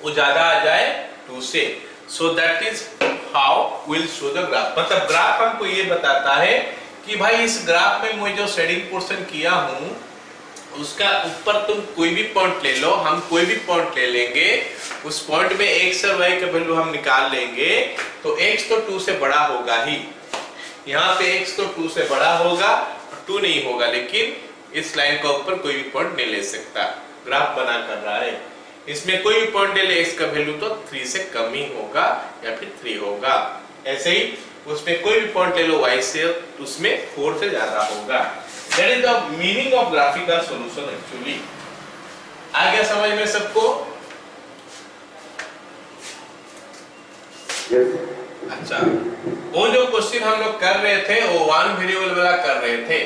वो ज्यादा आ जाए 2 से। So that is how will show the graph. मतलब ग्राफ हमको ये बताता है कि भाई इस ग्राफ में मैं जो शेडिंग पोर्शन किया हूं उसका ऊपर तुम कोई भी पॉइंट ले लो, हम कोई भी पॉइंट ले लेंगे, उस पॉइंट में x और y का वैल्यू हम निकाल लेंगे, तो x तो 2 से बड़ा होगा ही। यहाँ पे x तो 2 से बड़ा होगा, 2 नहीं होगा, लेकिन इस लाइन का ऊपर कोई भी पॉइंट नहीं ले सकता। ग्राफ बना कर रहा है, इसमें कोई भी पॉइंट ले ले x का वैल्यू तो 3 से कम ही होगा या फिर 3 होगा। ऐसे ही उसमें कोई भी पॉइंट ले लो y से, उसमें 4 से ज्यादा होगा। That is the meaning of graphical solution actually। आ गया समझ में सबको? अच्छा, वो जो क्वेश्चन हम लोग कर रहे थे वो 1 वेरिएबल वाला कर रहे थे।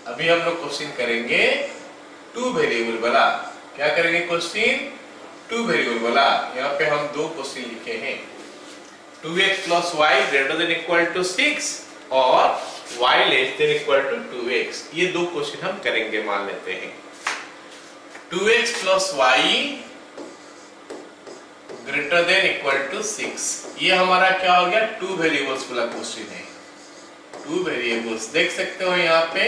अभी हम लोग क्वेश्चन करेंगे 2 वेरिएबल वाला। क्या करेंगे क्वेश्चन? 2 वेरिएबल वाला। यहाँ पे हम 2 क्वेश्चन लिखे हैं, 2x plus y greater than equal to 6 और y less than equal to 2x। ये 2 क्वेश्चन हम करेंगे। मान लेते हैं 2x plus y greater than equal to 6, ये हमारा क्या हो गया? 2 वेरिएबल्स वाला क्वेश्चन है। 2 वेरिएबल्स देख सकते हो यहाँ पे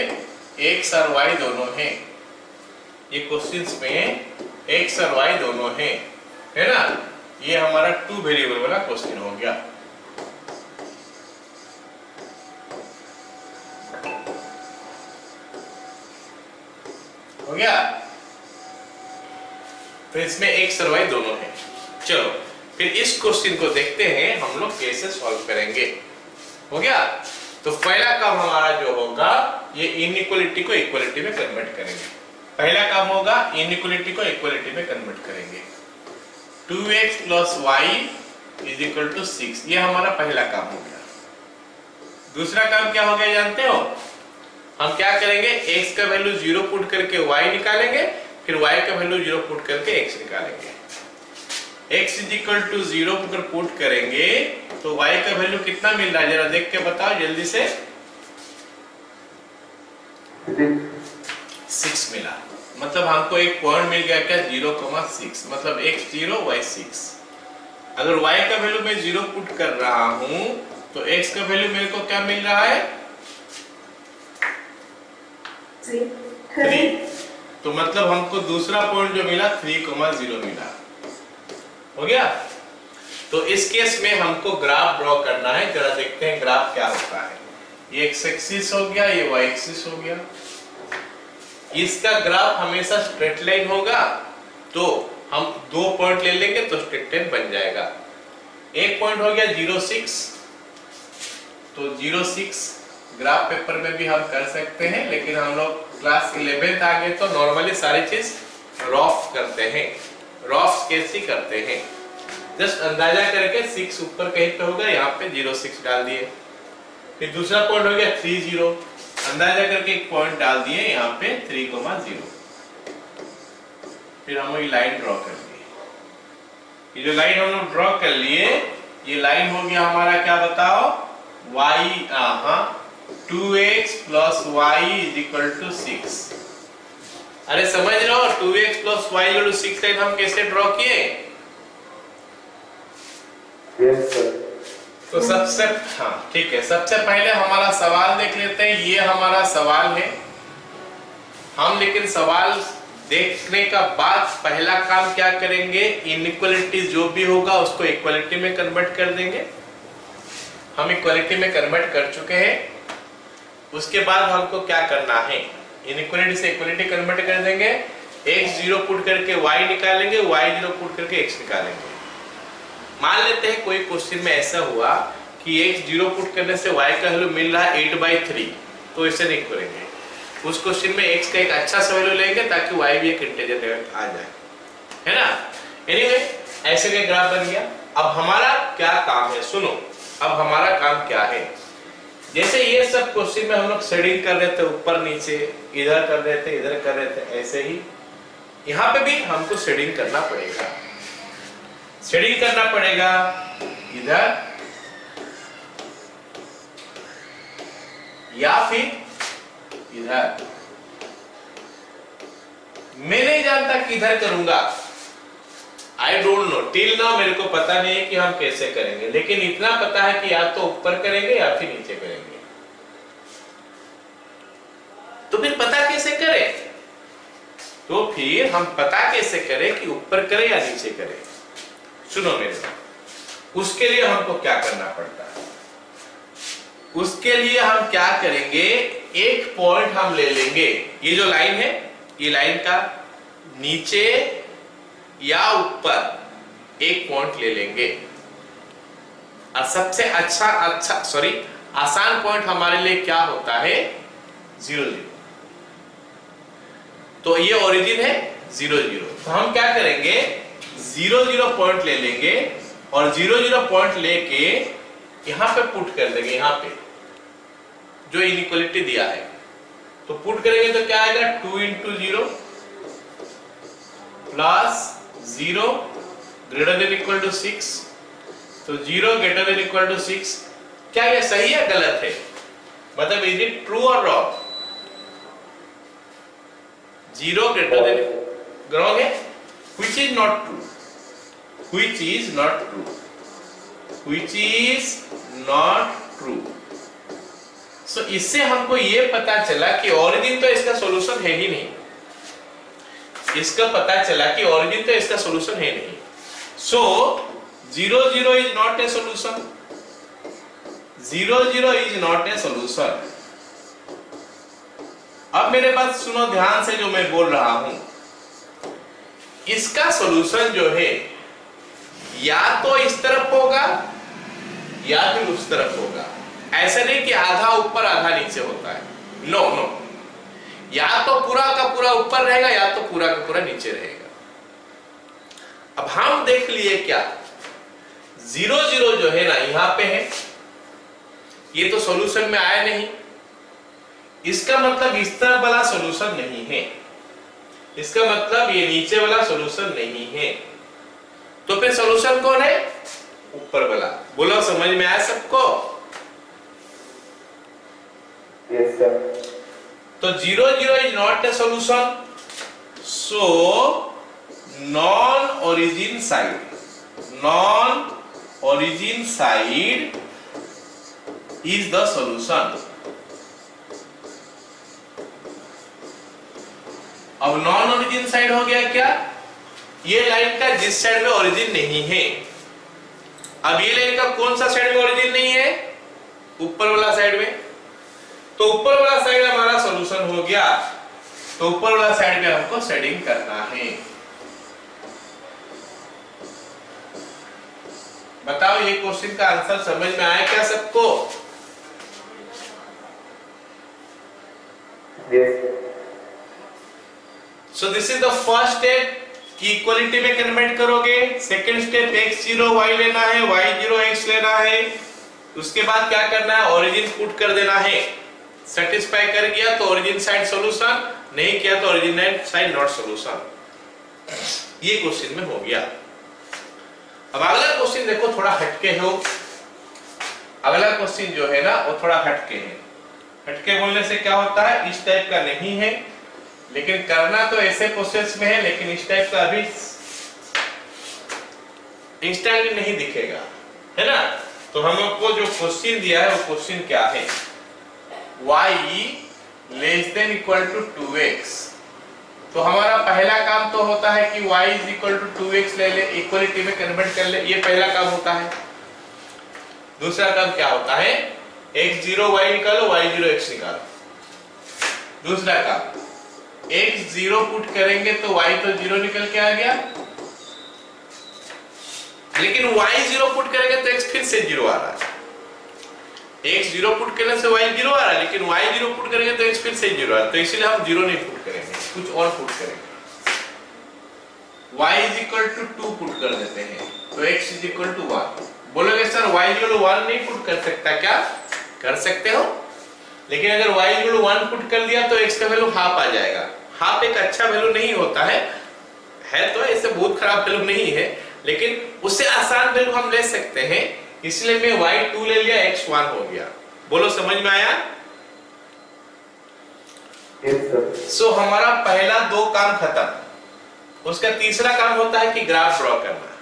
x और y दोनों हैं। ये क्वेश्चंस में x और y दोनों हैं, है ना? ये हमारा 2 वेरिएबल वाला क्वेश्चन हो गया। हो गया? तो इसमें x और y दोनों हैं। चलो फिर इस क्वेश्चन को देखते हैं हम लोग कैसे सॉल्व करेंगे। हो गया? तो पहला काम हमारा जो होगा, ये इनइक्वालिटी को इक्वालिटी में कन्वर्ट करेंगे। पहला काम होगा इनइक्वालिटी को इक्वालिटी में कन्वर्ट करेंगे। 2x plus y is equal to 6, ये हमारा पहला काम हो गया। दूसरा काम क्या हो गया जानते हो? हम क्या करेंगे? x का वैल्यू 0 पुट करके y निकालेंगे, फिर y का वैल्यू 0 पुट करके x निकालेंगे। x is equal to 0 अगर पुट करेंगे तो y का वैल्यू कितना मिल रहा है, जरा देख के बताओ जल्दी से। 6 मिला, मतलब हमको एक पॉइंट मिल गया क्या? 0,6, मतलब x 0 y 6। अगर y का वैल्यू मैं 0 पुट कर रहा हूं तो x का वैल्यू मेरे को क्या मिल रहा है? 3। तो मतलब हमको दूसरा पॉइंट जो मिला 3,0 मिला। हो गया? तो इस केस में हमको ग्राफ ड्रॉ करना है। जरा देखते हैं ग्राफ क्या होता है। ये x एक्सिस हो गया, ये y एक्सिस हो गया। इसका ग्राफ हमेशा स्ट्रेट लाइन होगा, तो हम 2 पॉइंट ले लेंगे तो स्ट्रेट लाइन बन जाएगा। एक पॉइंट हो गया 0,6, तो 0,6 ग्राफ पेपर में भी हम कर सकते हैं, लेकिन हम लोग क्लास 11th आ गए तो नॉर्मली सारी चीज रफ करते हैं, रफ स्केच ही करते हैं। जस्ट अंदाजा करके 6 ऊपर कहीं पे होगा, यहाँ पे 0,6 डाल दिए। फिर दूसरा पॉइंट हो गया 3,0, अंदाजा करके एक पॉइंट डाल दिए यहाँ पे 3,0। फिर हम ये लाइन ड्रॉ कर लिए। ये जो लाइन हम लोग ड्रॉ कर लिए, ये लाइन हो गया हमारा क्या बताओ? y 2x plus y is equal to 6। अरे समझ रहे हो, 2x + y = 6 लाइन हम कैसे ड्रॉ किए? Yes sir. तो सबसे हाँ ठीक है, सबसे पहले हमारा सवाल देख लेते हैं। ये हमारा सवाल है। हम लेकिन सवाल देखने का बाद पहला काम क्या करेंगे, इनइक्वालिटी जो भी होगा उसको इक्वालिटी में कन्वर्ट कर देंगे। हम इक्वालिटी में कन्वर्ट कर चुके हैं। उसके बाद हमको क्या करना है, इनइक्वालिटी से इक्वालिटी कन्वर्ट कर देंगे। x 0 पुट करके y निकालेंगे, y 0 पुट करके x निकालेंगे। मान लेते हैं कोई क्वेश्चन में ऐसा हुआ कि x 0 पुट करने से y का वैल्यू मिल रहा है 8/3, तो इसे नहीं करेंगे। उस क्वेश्चन में x का एक अच्छा सा वैल्यू लेंगे ताकि y भी एक इंटीजर आ जाए, है ना। एनीवे ऐसे का ग्राफ बन गया। अब हमारा क्या काम है, सुनो, अब हमारा काम क्या है। जैसे ये सब क्वेश्चन में हम लोग शेडिंग कर रहे थे, ऊपर नीचे, इधर कर रहे थे, इधर कर रहे थे, ऐसे ही यहाँ पे भी हमको शेडिंग करना पड़ेगा। शेडिंग करना पड़ेगा इधर या फिर इधर। मैं नहीं जानता किधर करूंगा, I don't know, till now मेरे को पता नहीं है कि हम कैसे करेंगे, लेकिन इतना पता है कि या तो ऊपर करेंगे या फिर नीचे करेंगे। तो फिर पता कैसे करें, तो फिर हम पता कैसे करें कि ऊपर करें या नीचे करें। सुनो मेरे साथ, उसके लिए हमको क्या करना पड़ता है। उसके लिए हम क्या करेंगे, एक पॉइंट हम ले लेंगे। ये जो लाइन है, ये लाइन का नीचे या ऊपर एक पॉइंट ले लेंगे। और सबसे आसान पॉइंट हमारे लिए क्या होता है, 0 0। तो ये ओरिजिन है 0 0। तो हम क्या करेंगे, 0 0 पॉइंट ले लेंगे और 0 0 पॉइंट लेके यहां पे पुट कर देंगे, यहां पे जो इनइक्वालिटी दिया है। तो पुट करेंगे तो क्या आएगा, 2 × 0 प्लस 0 > 6। तो 0 > 6। क्या ये सही है गलत है, मतलब इज इट ट्रू और रॉन्ग? 0 > wrong है, which is not true, which is not true, which is not true। सो इससे हमको ये पता चला कि ओरिजिन तो इसका सॉल्यूशन है ही नहीं। इसका पता चला कि ओरिजिन तो इसका सॉल्यूशन है नहीं। सो 0 0 is not a solution, 0 0 is not a solution. अब मेरे बात सुनो ध्यान से, जो मैं बोल रहा हूं, इसका सॉल्यूशन जो है या तो इस तरफ होगा या फिर उस तरफ होगा। ऐसा नहीं कि आधा ऊपर आधा नीचे होता है, नो नो, या तो पूरा का पूरा ऊपर रहेगा या तो पूरा का पूरा नीचे रहेगा। अब हम देख लिए क्या, 0 0 जो है ना यहां पे है, ये तो सॉल्यूशन में आया नहीं। इसका मतलब इस तरफ वाला सॉल्यूशन नहीं है, इसका मतलब ये नीचे वाला सॉल्यूशन नहीं है। तो फिर सॉल्यूशन कौन है, ऊपर वाला। बोलो समझ में आया सबको? Yes sir. तो 0 0 is not a solution, so non origin side is the solution. अब नॉन ओरिजिन साइड हो गया क्या, ये लाइन का जिस साइड में ओरिजिन नहीं है। अब ये लाइन का कौन सा साइड में ओरिजिन नहीं है, ऊपर वाला साइड में। तो ऊपर वाला साइड हमारा सॉल्यूशन हो गया। तो ऊपर वाला साइड में हमको शेडिंग करना है। बताओ ये क्वेश्चन का आंसर समझ में आया क्या सबको? Yes. So this is the first step कि इक्वालिटी में कन्वर्ट करोगे। सेकंड स्टेप x 0 y लेना है, y 0 x लेना है। उसके बाद क्या करना है, ओरिजिन पुट कर देना है। सेटिस्फाई कर गया तो ओरिजिन साइड सॉल्यूशन, नहीं किया तो ओरिजिन साइड नॉट सॉल्यूशन। ये क्वेश्चन में हो गया। अब अगला क्वेश्चन देखो, थोड़ा हटके हो। अगला क्वेश्चन जो है ना वो थोड़ा हटके है। हटके बोलने से क्या होता है, इस टाइप का नहीं है, लेकिन करना तो ऐसे प्रोसेस में है, लेकिन इस टाइप का अभी इंस्टेंटली नहीं दिखेगा, है ना। तो हम लोग को जो क्वेश्चन दिया है वो क्वेश्चन क्या है, y less than equal to 2x। तो हमारा पहला काम तो होता है कि y is equal to 2x ले ले, इक्वलिटी में कन्वर्ट कर ले, ये पहला काम होता है। दूसरा काम क्या होता है, x0 y निकालो, y0 x निकालो। दूसरा काम x0 पुट करेंगे तो y तो 0 निकल के आ गया, लेकिन y0 पुट करेंगे तो x फिर से 0 आ रहा है। x0 पुट करने से y 0 आ रहा है, लेकिन y0 पुट करेंगे तो x फिर से 0 आ रहा है, तो इसीलिए हम 0 नहीं पुट करेंगे, कुछ और पुट करेंगे। y is equal to 2 put कर देते हैं, तो x इज इक्वल टू 1। बोलोगे सर y इक्वल टू 1 नहीं पुट कर सकता क्या? कर सकते हो, लेकिन अगर y इक्वल टू 1 पुट कर दिया तो x का वैल्यू हाफ आ जाएगा। हाफ एक अच्छा वैल्यू नहीं होता है तो ऐसे बहुत खराब वैल्यू नहीं है, लेकिन उससे आसान वैल्यू हम ले सकते हैं, इसलिए मैं y2 ले लिया, x1 हो गया। बोलो समझ में आया? सो हमारा पहला 2 काम खत्म। उसका तीसरा काम होता है कि ग्राफ ड्रॉ करना।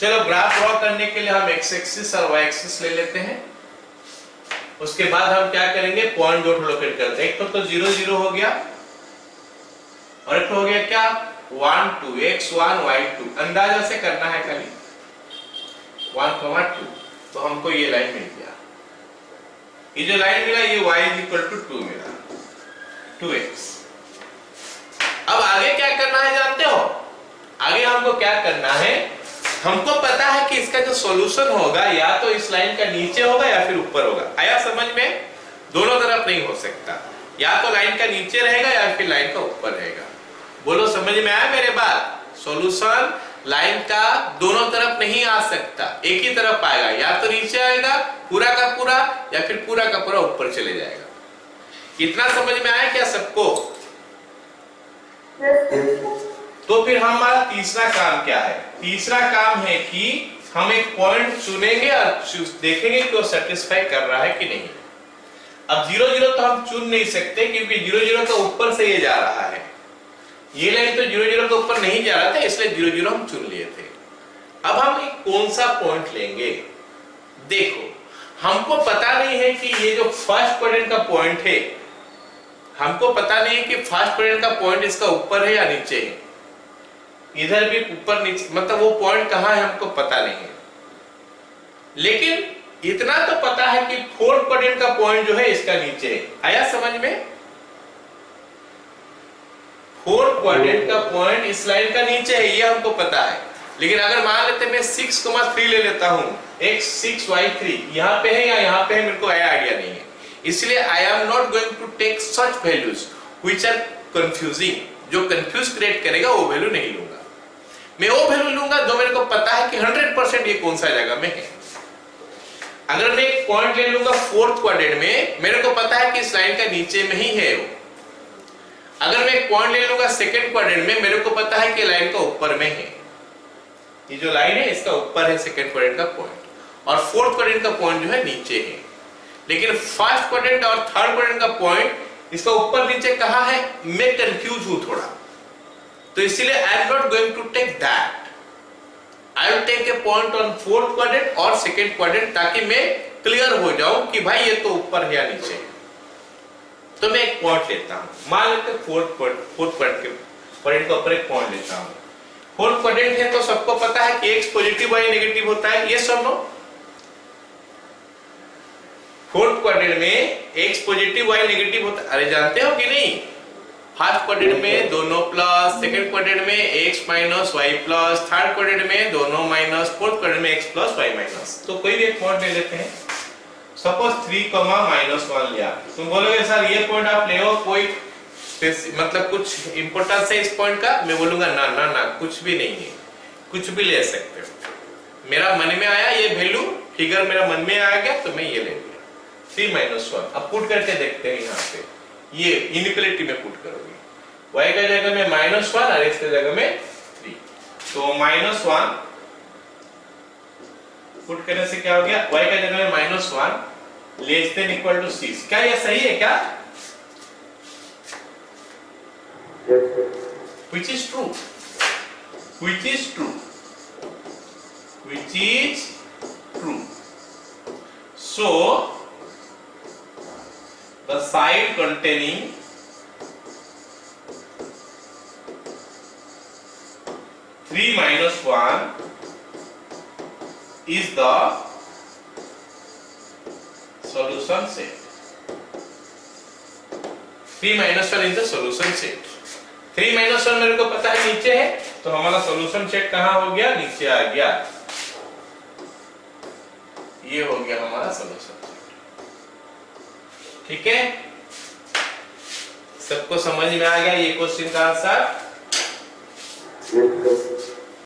चलो ग्राफ ड्रॉ करने के लिए हम x एक्सिस और y एक्सिस ले लेते हैं। उसके बाद हम क्या करेंगे, पॉइंट डॉट लोकेट करते हैं। एक तो 0 0 हो गया और एक हो गया क्या 1 2, x1 y2। अंदाजा से करना है खाली 1 2, तो हमको ये लाइन मिल गया। ये जो लाइन मिला ये y इज इक्वल टू 2 मिला, 2x। अब आगे क्या करना है जानते हो? आगे हमको क्या करना है, हमको पता है कि इसका जो सॉल्यूशन होगा या तो इस लाइन का नीचे होगा या फिर ऊपर होगा। आया समझ में? दोनों तरफ नहीं हो सकता, या तो लाइन का नीचे रहेगा या फिर लाइन का ऊपर रहेगा। बोलो समझ में आया मेरे बात? सॉल्यूशन लाइन का दोनों तरफ नहीं आ सकता, एक ही तरफ आएगा, या तो नीचे आएगा पूरा का पूरा या फिर पूरा का पूरा ऊपर चले जाएगा। इतना समझ में आया क्या सबको? तो फिर हमारा तीसरा काम क्या है? तीसरा काम है कि हम एक पॉइंट चुनेंगे और देखेंगे कि वो सेटिस्फाई कर रहा है कि नहीं। अब 0 0 तो हम चुन नहीं सकते, क्योंकि 0 0 तो ऊपर से ये जा रहा है, ये लाइन तो 0 0 के ऊपर नहीं जा रहा था, इसलिए 0 0 हम चुन लिए थे। अब हम एक कौन सा पॉइंट लेंगे? देखो हमको पता नहीं है कि ये जो फर्स्ट क्वाड्रेंट का पॉइंट है, हमको पता नहीं है कि फर्स्ट क्वाड्रेंट का पॉइंट इसका ऊपर है या नीचे है। इधर भी ऊपर नीचे, मतलब वो पॉइंट कहां है हमको पता नहीं है, लेकिन इतना तो पता है कि फोर्थ क्वाड्रेंट का पॉइंट जो है इसका नीचे है। आया समझ में? फोर्थ क्वाड्रेंट का पॉइंट इस लाइन का नीचे है, ये हमको पता है। लेकिन अगर मान लेते मैं 6,3 ले लेता हूं, x6 y3 यहां पे है या यहां पे है, मेरे को आइडिया नहीं है, इसलिए I am not going to take such values which are confusing. जो कंफ्यूज क्रिएट करेगा वो वैल्यू नहीं लूंगा, मैं वो वैल्यू लूंगा जो मेरे को पता है कि 100% ये कौन सा जगह में है। अगर मैं एक पॉइंट ले लूंगा फोर्थ क्वाड्रेंट में, मेरे को पता है कि इस लाइन का नीचे में ही है वो। अगर मैं एक पॉइंट ले लूंगा सेकंड क्वाड्रेंट में, मेरे को पता है कि लाइन का ऊपर में है, ये जो लाइन है इसका ऊपर है सेकंड क्वाड्रेंट का पॉइंट, और फोर्थ क्वाड्रेंट का पॉइंट जो है नीचे है। लेकिन फर्स्ट क्वाड्रेंट और थर्ड क्वाड्रेंट का पॉइंट इसका ऊपर नीचे कहां है, मैं कंफ्यूज हूं थोड़ा, तो इसीलिए I am not going to take that. I will take a point on fourth quadrant और सेकंड क्वाड्रेंट, ताकि मैं क्लियर हो जाऊं कि भाई ये तो ऊपर है या नीचे है। तो मैं एक पॉइंट लेता हूं, मान लेते फोर्थ क्वाड्रेंट के ऊपर एक पॉइंट लेता हूं। फोर्थ क्वाड्रेंट है तो सबको पता है कि x पॉजिटिव y नेगेटिव होता है, ये सब नो। फोर्थ क्वाड्रेंट में x पॉजिटिव y नेगेटिव होता है, अरे जानते हो कि नहीं? फर्स्ट क्वाड्रेंट में दोनों प्लस, सेकंड क्वाड्रेंट में x minus y plus, third quadrant में दोनों माइनस, फोर्थ क्वाड्रेंट में x प्लस y माइनस। तो कोई भी एक पॉइंट ले लेते हैं, सपोज 3,-1 लिया। तुम बोलोगे सर ये पॉइंट आप ले हो, कोई मतलब कुछ इंपॉर्टेंस है इस पॉइंट का? मैं बोलूंगा ना ना ना, कुछ भी नहीं है, कुछ भी ले सकते हो। मेरा मन में आया ये वैल्यू, फिगर मेरा मन में आ गया तो मैं ये ले लिया 3-1। अब पुट करके देखते हैं, यहाँ पे ये इनइक्वालिटी में पुट करोगे, y का जगह में -1 और x की जगह में 3, तो -1 पुट करने से क्या हो गया, y का जगह में -1 लेस देन इक्वल टू 6। क्या ये सही है क्या? Yes, sir. which is true, which is true, which is true. So the side containing three minus one is the solution set. 3 minus 1 is the solution set. 3 minus 1 मेरे को पता है नीचे है, तो हमारा सॉल्यूशन सेट कहाँ हो गया, नीचे आ गया। ये हो गया हमारा सॉल्यूशन सेट। ठीक है, सबको समझ में आ गया ये क्वेश्चन का आंसर? Yes, sir.